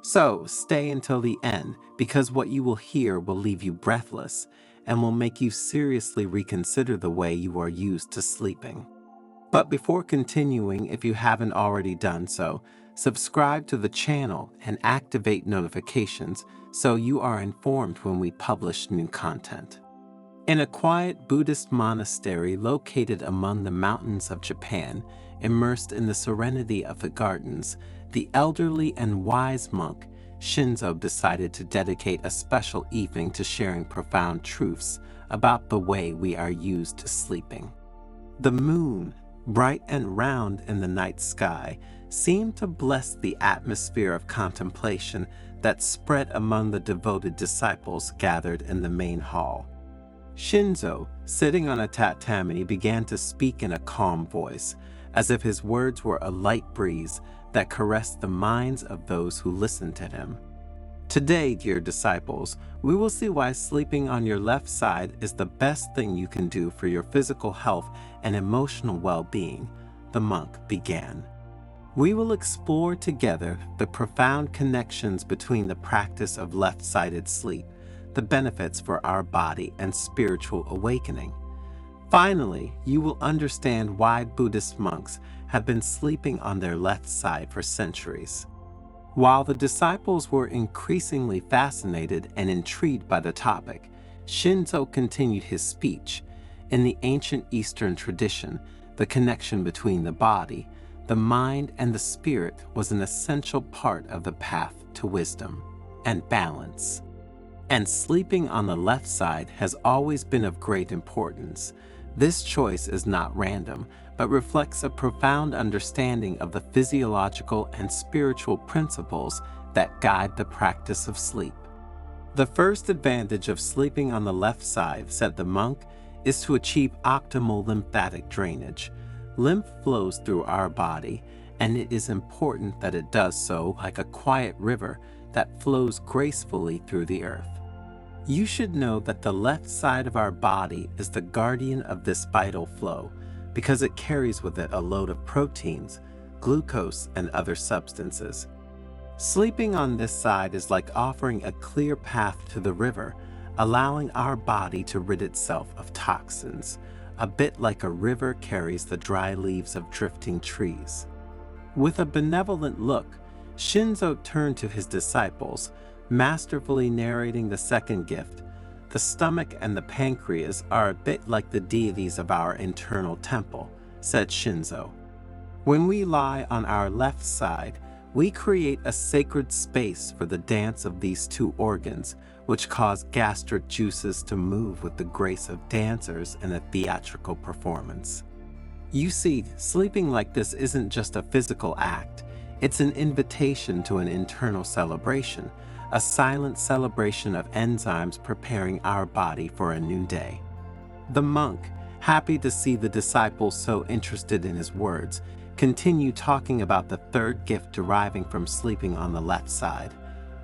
So, stay until the end, because what you will hear will leave you breathless and will make you seriously reconsider the way you are used to sleeping. But before continuing, if you haven't already done so, subscribe to the channel and activate notifications so you are informed when we publish new content. In a quiet Buddhist monastery located among the mountains of Japan, immersed in the serenity of the gardens, the elderly and wise monk Shinzo decided to dedicate a special evening to sharing profound truths about the way we are used to sleeping. The moon, bright and round in the night sky, seemed to bless the atmosphere of contemplation that spread among the devoted disciples gathered in the main hall. Shinzo, sitting on a tatami, began to speak in a calm voice, as if his words were a light breeze that caressed the minds of those who listened to him. Today, dear disciples, we will see why sleeping on your left side is the best thing you can do for your physical health and emotional well-being, the monk began. We will explore together the profound connections between the practice of left-sided sleep, the benefits for our body and spiritual awakening. Finally, you will understand why Buddhist monks have been sleeping on their left side for centuries. While the disciples were increasingly fascinated and intrigued by the topic, Shinzo continued his speech. In the ancient Eastern tradition, the connection between the body, the mind, and the spirit was an essential part of the path to wisdom and balance. And sleeping on the left side has always been of great importance. This choice is not random, but reflects a profound understanding of the physiological and spiritual principles that guide the practice of sleep. The first advantage of sleeping on the left side, said the monk, is to achieve optimal lymphatic drainage. Lymph flows through our body, and it is important that it does so like a quiet river that flows gracefully through the earth. You should know that the left side of our body is the guardian of this vital flow because it carries with it a load of proteins, glucose, and other substances. Sleeping on this side is like offering a clear path to the river, allowing our body to rid itself of toxins, a bit like a river carries the dry leaves of drifting trees. With a benevolent look, Shinzo turned to his disciples, masterfully narrating the second gift. The stomach and the pancreas are a bit like the deities of our internal temple, said Shinzo. When we lie on our left side, we create a sacred space for the dance of these two organs, which cause gastric juices to move with the grace of dancers in a theatrical performance. You see, sleeping like this isn't just a physical act, it's an invitation to an internal celebration, a silent celebration of enzymes preparing our body for a new day. The monk, happy to see the disciples so interested in his words, continued talking about the third gift deriving from sleeping on the left side,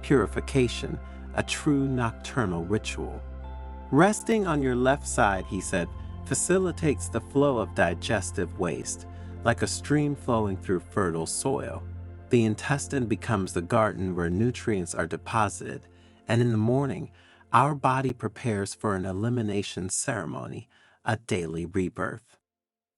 purification, a true nocturnal ritual. Resting on your left side, he said, facilitates the flow of digestive waste, like a stream flowing through fertile soil. The intestine becomes the garden where nutrients are deposited, and in the morning, our body prepares for an elimination ceremony, a daily rebirth.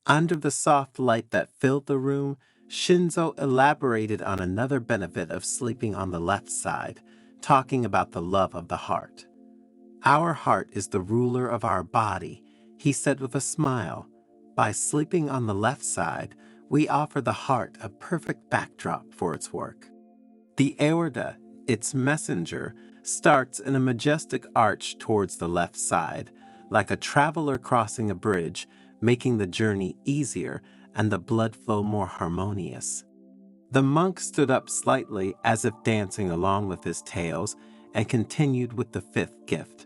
Under the soft light that filled the room, Shinzo elaborated on another benefit of sleeping on the left side, talking about the love of the heart. Our heart is the ruler of our body, he said with a smile. By sleeping on the left side, we offer the heart a perfect backdrop for its work. The aorta, its messenger, starts in a majestic arch towards the left side, like a traveler crossing a bridge, making the journey easier and the blood flow more harmonious. The monk stood up slightly as if dancing along with his tales and continued with the fifth gift.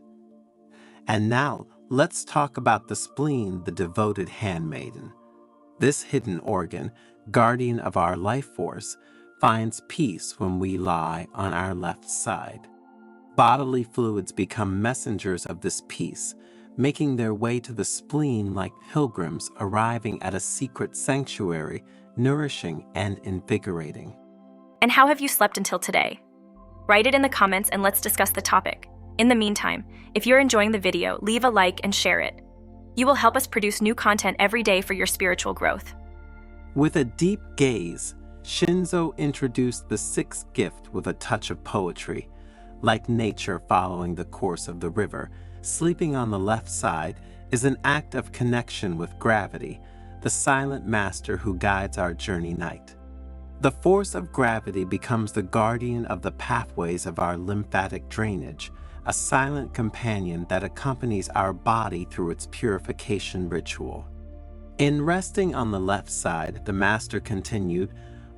And now, let's talk about the spleen, the devoted handmaiden. This hidden organ, guardian of our life force, finds peace when we lie on our left side. Bodily fluids become messengers of this peace, making their way to the spleen like pilgrims arriving at a secret sanctuary, nourishing and invigorating. And how have you slept until today? Write it in the comments and let's discuss the topic. In the meantime, if you're enjoying the video, leave a like and share it. You will help us produce new content every day for your spiritual growth. With a deep gaze, Shinzo introduced the sixth gift with a touch of poetry. Like nature following the course of the river, sleeping on the left side is an act of connection with gravity, the silent master who guides our journey night. The force of gravity becomes the guardian of the pathways of our lymphatic drainage, a silent companion that accompanies our body through its purification ritual. In resting on the left side, the master continued,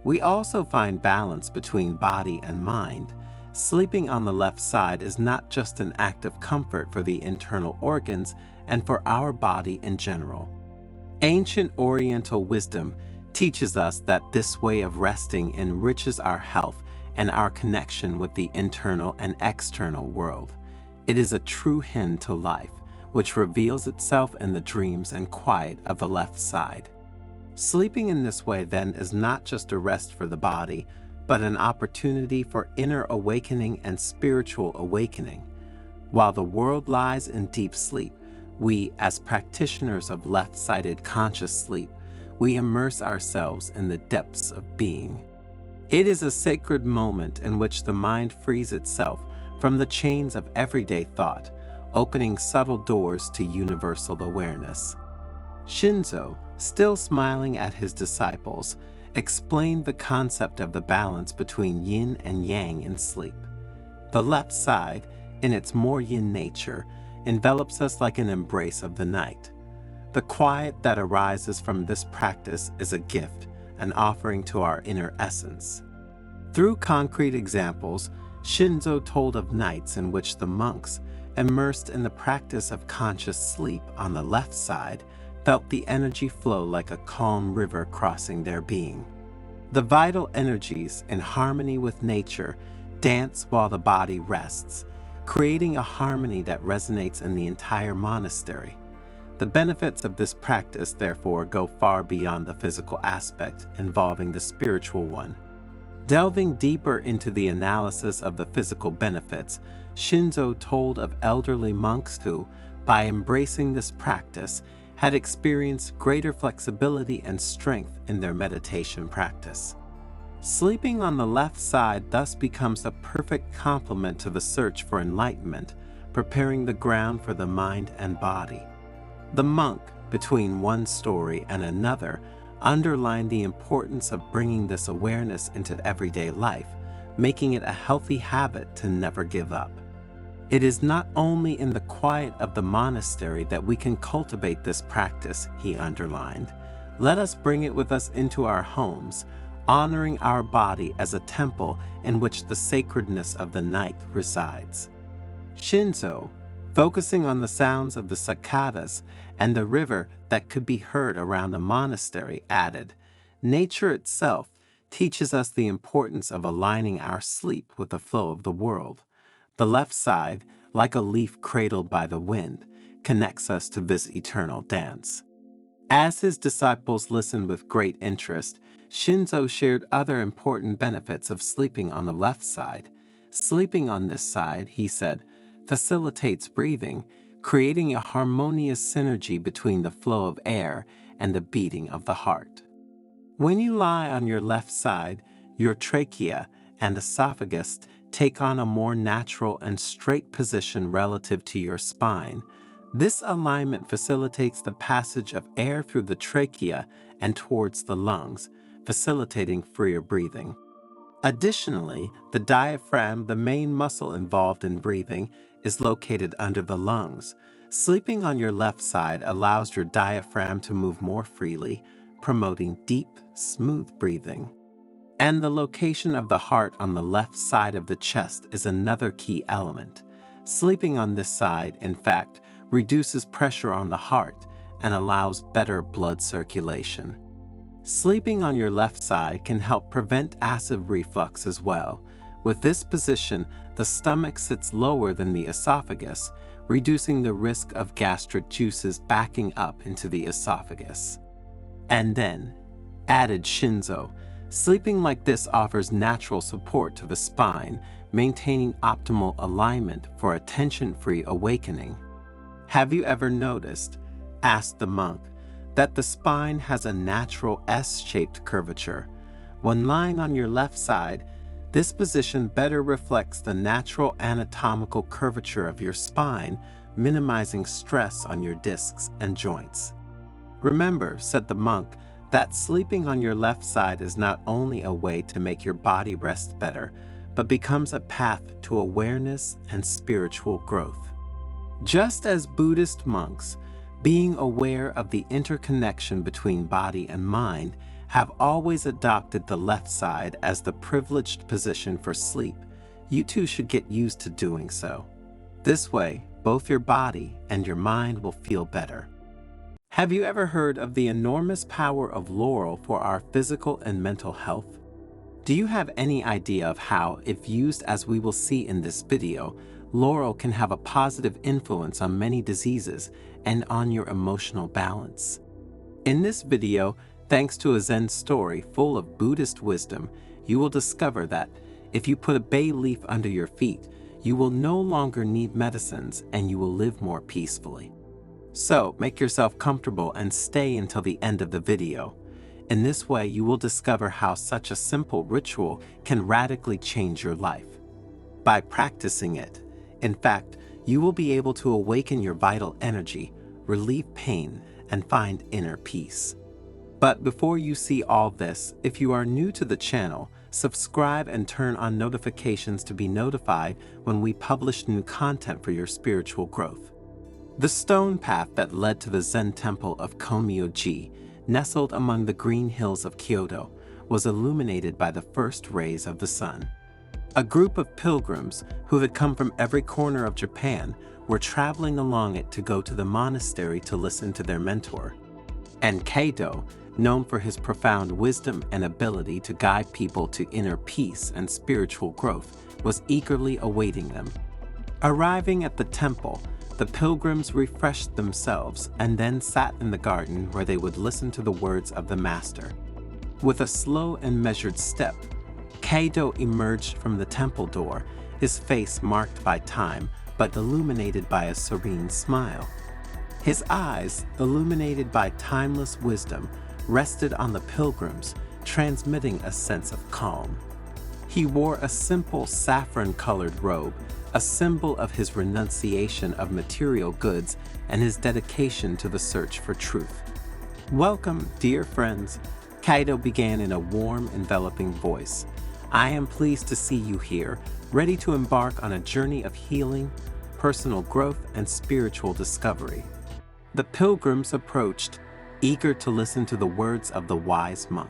we also find balance between body and mind. Sleeping on the left side is not just an act of comfort for the internal organs and for our body in general. Ancient Oriental wisdom teaches us that this way of resting enriches our health and our connection with the internal and external world. It is a true hint to life, which reveals itself in the dreams and quiet of the left side. Sleeping in this way then is not just a rest for the body, but an opportunity for inner awakening and spiritual awakening. While the world lies in deep sleep, we, as practitioners of left-sided conscious sleep, we immerse ourselves in the depths of being. It is a sacred moment in which the mind frees itself from the chains of everyday thought, opening subtle doors to universal awareness. Shinzo, still smiling at his disciples, explained the concept of the balance between yin and yang in sleep. The left side, in its more yin nature, envelops us like an embrace of the night. The quiet that arises from this practice is a gift, an offering to our inner essence. Through concrete examples, Shinzo told of nights in which the monks, immersed in the practice of conscious sleep on the left side, felt the energy flow like a calm river crossing their being. The vital energies, in harmony with nature, dance while the body rests, creating a harmony that resonates in the entire monastery. The benefits of this practice, therefore, go far beyond the physical aspect, involving the spiritual one. Delving deeper into the analysis of the physical benefits, Shinzo told of elderly monks who, by embracing this practice, had experienced greater flexibility and strength in their meditation practice. Sleeping on the left side thus becomes a perfect complement to the search for enlightenment, preparing the ground for the mind and body. The monk, between one story and another, underlined the importance of bringing this awareness into everyday life, making it a healthy habit to never give up. It is not only in the quiet of the monastery that we can cultivate this practice, he underlined. Let us bring it with us into our homes, honoring our body as a temple in which the sacredness of the night resides. Shinzo, focusing on the sounds of the cicadas and the river that could be heard around the monastery, added, nature itself teaches us the importance of aligning our sleep with the flow of the world. The left side, like a leaf cradled by the wind, connects us to this eternal dance. As his disciples listened with great interest, Shinzo shared other important benefits of sleeping on the left side. Sleeping on this side, he said, facilitates breathing, creating a harmonious synergy between the flow of air and the beating of the heart. When you lie on your left side, your trachea and esophagus take on a more natural and straight position relative to your spine. This alignment facilitates the passage of air through the trachea and towards the lungs, facilitating freer breathing. Additionally, the diaphragm, the main muscle involved in breathing, is located under the lungs. Sleeping on your left side allows your diaphragm to move more freely, promoting deep, smooth breathing. And the location of the heart on the left side of the chest is another key element. Sleeping on this side, in fact, reduces pressure on the heart and allows better blood circulation. Sleeping on your left side can help prevent acid reflux as well. With this position, the stomach sits lower than the esophagus, reducing the risk of gastric juices backing up into the esophagus. And then, added Shinzo, sleeping like this offers natural support to the spine, maintaining optimal alignment for a tension-free awakening. Have you ever noticed, asked the monk, that the spine has a natural S-shaped curvature? When lying on your left side, this position better reflects the natural anatomical curvature of your spine, minimizing stress on your discs and joints. Remember, said the monk, that sleeping on your left side is not only a way to make your body rest better, but becomes a path to awareness and spiritual growth. Just as Buddhist monks, being aware of the interconnection between body and mind, have always adopted the left side as the privileged position for sleep, you too should get used to doing so. This way, both your body and your mind will feel better. Have you ever heard of the enormous power of laurel for our physical and mental health? Do you have any idea of how, if used as we will see in this video, laurel can have a positive influence on many diseases and on your emotional balance? In this video, thanks to a Zen story full of Buddhist wisdom, you will discover that if you put a bay leaf under your feet, you will no longer need medicines and you will live more peacefully. So, make yourself comfortable and stay until the end of the video. In this way, you will discover how such a simple ritual can radically change your life. By practicing it, in fact, you will be able to awaken your vital energy, relieve pain, and find inner peace. But before you see all this, if you are new to the channel, subscribe and turn on notifications to be notified when we publish new content for your spiritual growth. The stone path that led to the Zen temple of Komyoji, nestled among the green hills of Kyoto, was illuminated by the first rays of the sun. A group of pilgrims who had come from every corner of Japan were traveling along it to go to the monastery to listen to their mentor. And Keido, known for his profound wisdom and ability to guide people to inner peace and spiritual growth, was eagerly awaiting them. Arriving at the temple, the pilgrims refreshed themselves and then sat in the garden where they would listen to the words of the master. With a slow and measured step, Kaido emerged from the temple door, his face marked by time but illuminated by a serene smile. His eyes, illuminated by timeless wisdom, rested on the pilgrims, transmitting a sense of calm. He wore a simple saffron-colored robe, a symbol of his renunciation of material goods and his dedication to the search for truth. "Welcome, dear friends," Kaido began in a warm, enveloping voice. "I am pleased to see you here, ready to embark on a journey of healing, personal growth, and spiritual discovery." The pilgrims approached, eager to listen to the words of the wise monk.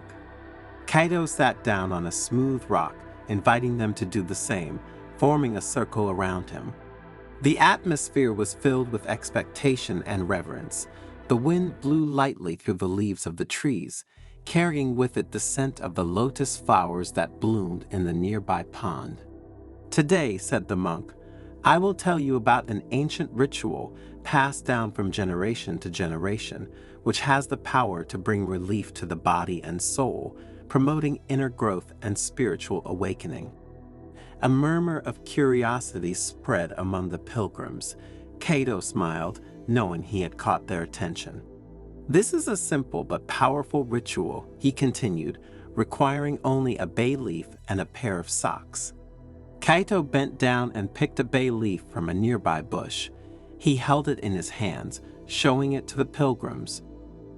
Kaido sat down on a smooth rock, inviting them to do the same, forming a circle around him. The atmosphere was filled with expectation and reverence. The wind blew lightly through the leaves of the trees, carrying with it the scent of the lotus flowers that bloomed in the nearby pond. "Today," said the monk, "I will tell you about an ancient ritual passed down from generation to generation, which has the power to bring relief to the body and soul, promoting inner growth and spiritual awakening." A murmur of curiosity spread among the pilgrims. Kaido smiled, knowing he had caught their attention. "This is a simple but powerful ritual," he continued, "requiring only a bay leaf and a pair of socks." Kaido bent down and picked a bay leaf from a nearby bush. He held it in his hands, showing it to the pilgrims.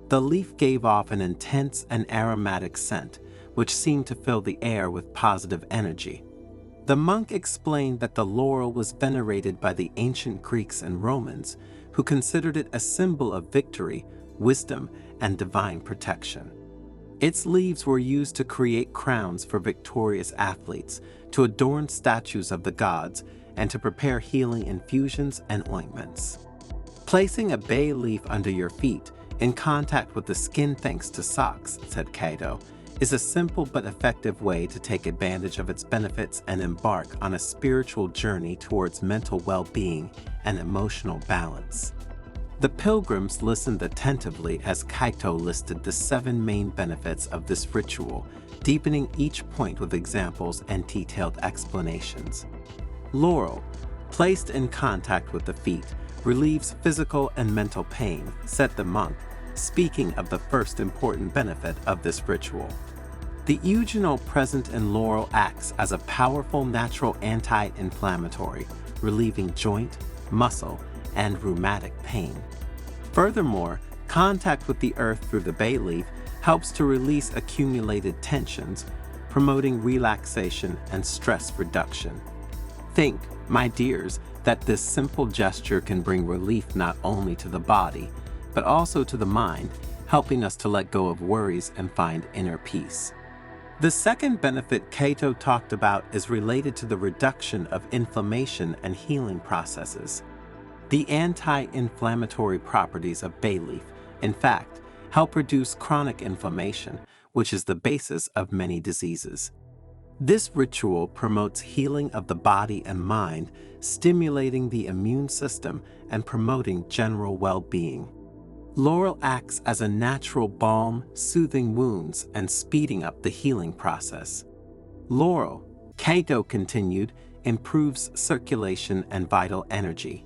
The leaf gave off an intense and aromatic scent, which seemed to fill the air with positive energy. The monk explained that the laurel was venerated by the ancient Greeks and Romans, who considered it a symbol of victory, wisdom, and divine protection. Its leaves were used to create crowns for victorious athletes, to adorn statues of the gods, and to prepare healing infusions and ointments. "Placing a bay leaf under your feet, in contact with the skin thanks to socks," said Kaido, "is a simple but effective way to take advantage of its benefits and embark on a spiritual journey towards mental well-being and emotional balance." The pilgrims listened attentively as Kaido listed the 7 main benefits of this ritual, deepening each point with examples and detailed explanations. "Laurel, placed in contact with the feet, relieves physical and mental pain," said the monk, speaking of the first important benefit of this ritual. "The eugenol present in laurel acts as a powerful natural anti-inflammatory, relieving joint, muscle, and rheumatic pain. Furthermore, contact with the earth through the bay leaf helps to release accumulated tensions, promoting relaxation and stress reduction. Think, my dears, that this simple gesture can bring relief not only to the body, but also to the mind, helping us to let go of worries and find inner peace." The second benefit Kaido talked about is related to the reduction of inflammation and healing processes. The anti-inflammatory properties of bay leaf, in fact, help reduce chronic inflammation, which is the basis of many diseases. This ritual promotes healing of the body and mind, stimulating the immune system and promoting general well-being. Laurel acts as a natural balm, soothing wounds and speeding up the healing process. Laurel, Kaido continued, improves circulation and vital energy.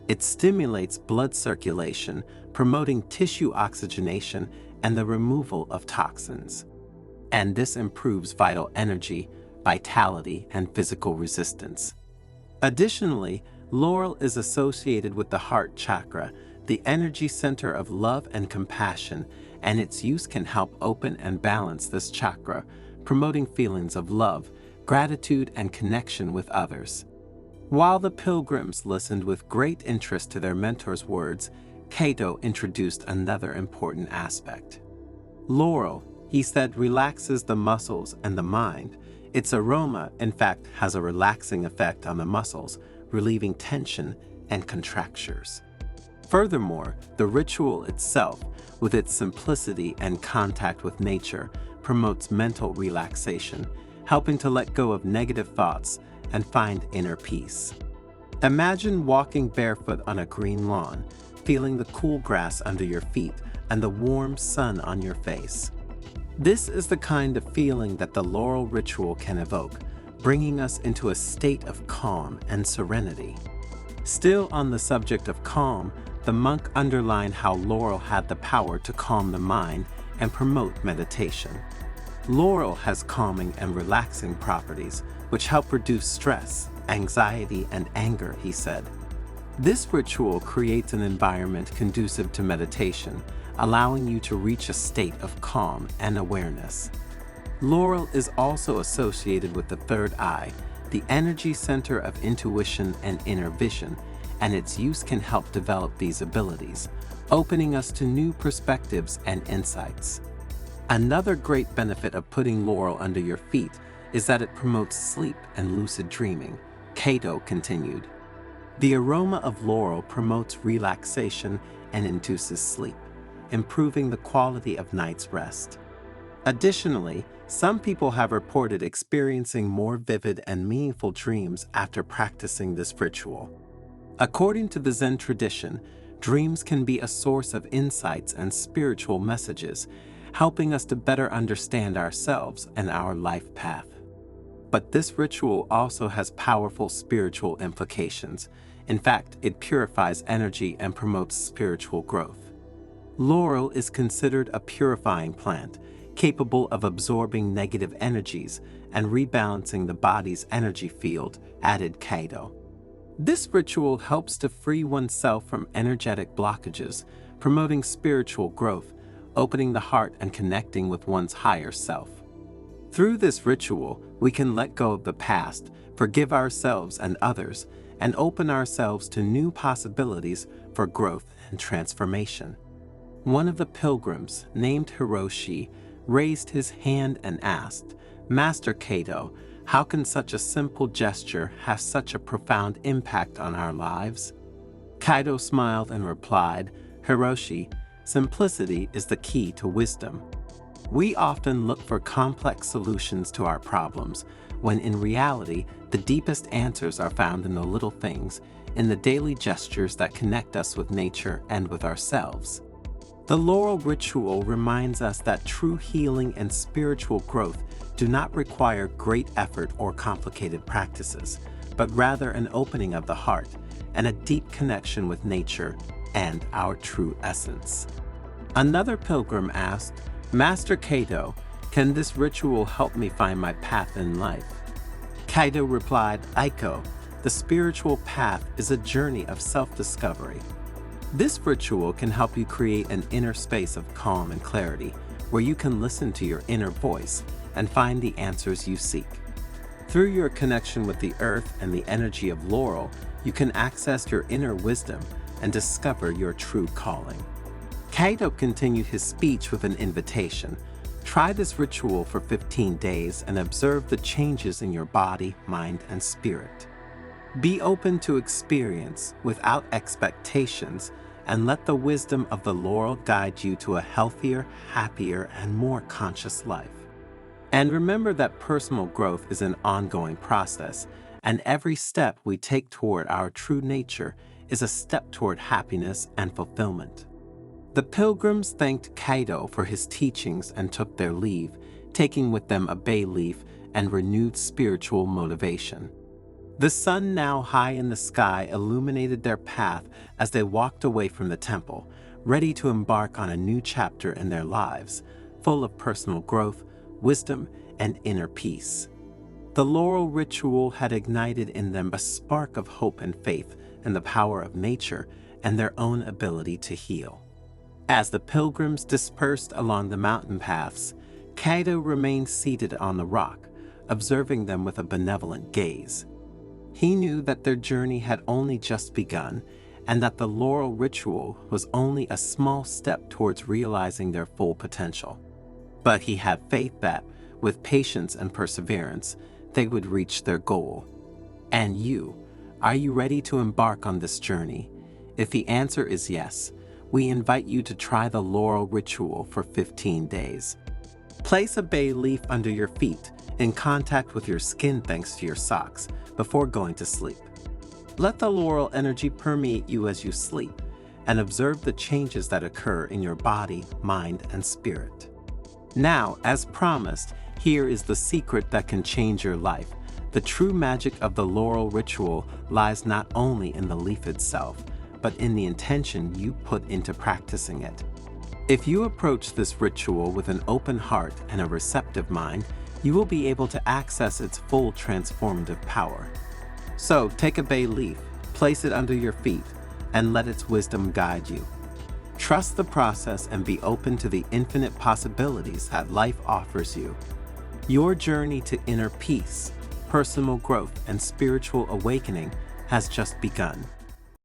It stimulates blood circulation, promoting tissue oxygenation and the removal of toxins. And this improves vital energy, vitality, and physical resistance. Additionally, laurel is associated with the heart chakra, the energy center of love and compassion, and its use can help open and balance this chakra, promoting feelings of love, gratitude, and connection with others. While the pilgrims listened with great interest to their mentor's words, Kaido introduced another important aspect. Laurel, he said, relaxes the muscles and the mind. Its aroma, in fact, has a relaxing effect on the muscles, relieving tension and contractures. Furthermore, the ritual itself, with its simplicity and contact with nature, promotes mental relaxation, helping to let go of negative thoughts and find inner peace. Imagine walking barefoot on a green lawn, feeling the cool grass under your feet and the warm sun on your face. This is the kind of feeling that the laurel ritual can evoke, bringing us into a state of calm and serenity. Still on the subject of calm, the monk underlined how laurel had the power to calm the mind and promote meditation. Laurel has calming and relaxing properties, which help reduce stress, anxiety, and anger, he said. This ritual creates an environment conducive to meditation, allowing you to reach a state of calm and awareness. Laurel is also associated with the third eye, the energy center of intuition and inner vision, and its use can help develop these abilities, opening us to new perspectives and insights. Another great benefit of putting laurel under your feet is that it promotes sleep and lucid dreaming, Cato continued. The aroma of laurel promotes relaxation and induces sleep, improving the quality of night's rest. Additionally, some people have reported experiencing more vivid and meaningful dreams after practicing this ritual. According to the Zen tradition, dreams can be a source of insights and spiritual messages, helping us to better understand ourselves and our life path. But this ritual also has powerful spiritual implications. In fact, it purifies energy and promotes spiritual growth. Laurel is considered a purifying plant, capable of absorbing negative energies and rebalancing the body's energy field, added Cato. This ritual helps to free oneself from energetic blockages, promoting spiritual growth, opening the heart and connecting with one's higher self. Through this ritual, we can let go of the past, forgive ourselves and others, and open ourselves to new possibilities for growth and transformation. One of the pilgrims, named Hiroshi, raised his hand and asked, "Master Cato, how can such a simple gesture have such a profound impact on our lives?" Cato smiled and replied, "Hiroshi, simplicity is the key to wisdom. We often look for complex solutions to our problems, when in reality, the deepest answers are found in the little things, in the daily gestures that connect us with nature and with ourselves." The laurel ritual reminds us that true healing and spiritual growth do not require great effort or complicated practices, but rather an opening of the heart and a deep connection with nature and our true essence. Another pilgrim asked, "Master Cato, can this ritual help me find my path in life?" Cato replied, "Aiko, the spiritual path is a journey of self-discovery. This ritual can help you create an inner space of calm and clarity, where you can listen to your inner voice and find the answers you seek. Through your connection with the earth and the energy of laurel, you can access your inner wisdom and discover your true calling." Cato continued his speech with an invitation. Try this ritual for 15 days and observe the changes in your body, mind, and spirit. Be open to experience without expectations, and let the wisdom of the laurel guide you to a healthier, happier, and more conscious life. And remember that personal growth is an ongoing process, and every step we take toward our true nature is a step toward happiness and fulfillment. The pilgrims thanked Cato for his teachings and took their leave, taking with them a bay leaf and renewed spiritual motivation. The sun, now high in the sky, illuminated their path as they walked away from the temple, ready to embark on a new chapter in their lives, full of personal growth, wisdom, and inner peace. The laurel ritual had ignited in them a spark of hope and faith in the power of nature and their own ability to heal. As the pilgrims dispersed along the mountain paths, Cato remained seated on the rock, observing them with a benevolent gaze. He knew that their journey had only just begun, and that the laurel ritual was only a small step towards realizing their full potential. But he had faith that, with patience and perseverance, they would reach their goal. And you, are you ready to embark on this journey? If the answer is yes, we invite you to try the laurel ritual for 15 days. Place a bay leaf under your feet, in contact with your skin thanks to your socks, before going to sleep. Let the laurel energy permeate you as you sleep, and observe the changes that occur in your body, mind, and spirit. Now, as promised, here is the secret that can change your life. The true magic of the laurel ritual lies not only in the leaf itself, but in the intention you put into practicing it. If you approach this ritual with an open heart and a receptive mind, you will be able to access its full transformative power. So, take a bay leaf, place it under your feet, and let its wisdom guide you. Trust the process and be open to the infinite possibilities that life offers you. Your journey to inner peace, personal growth, and spiritual awakening has just begun.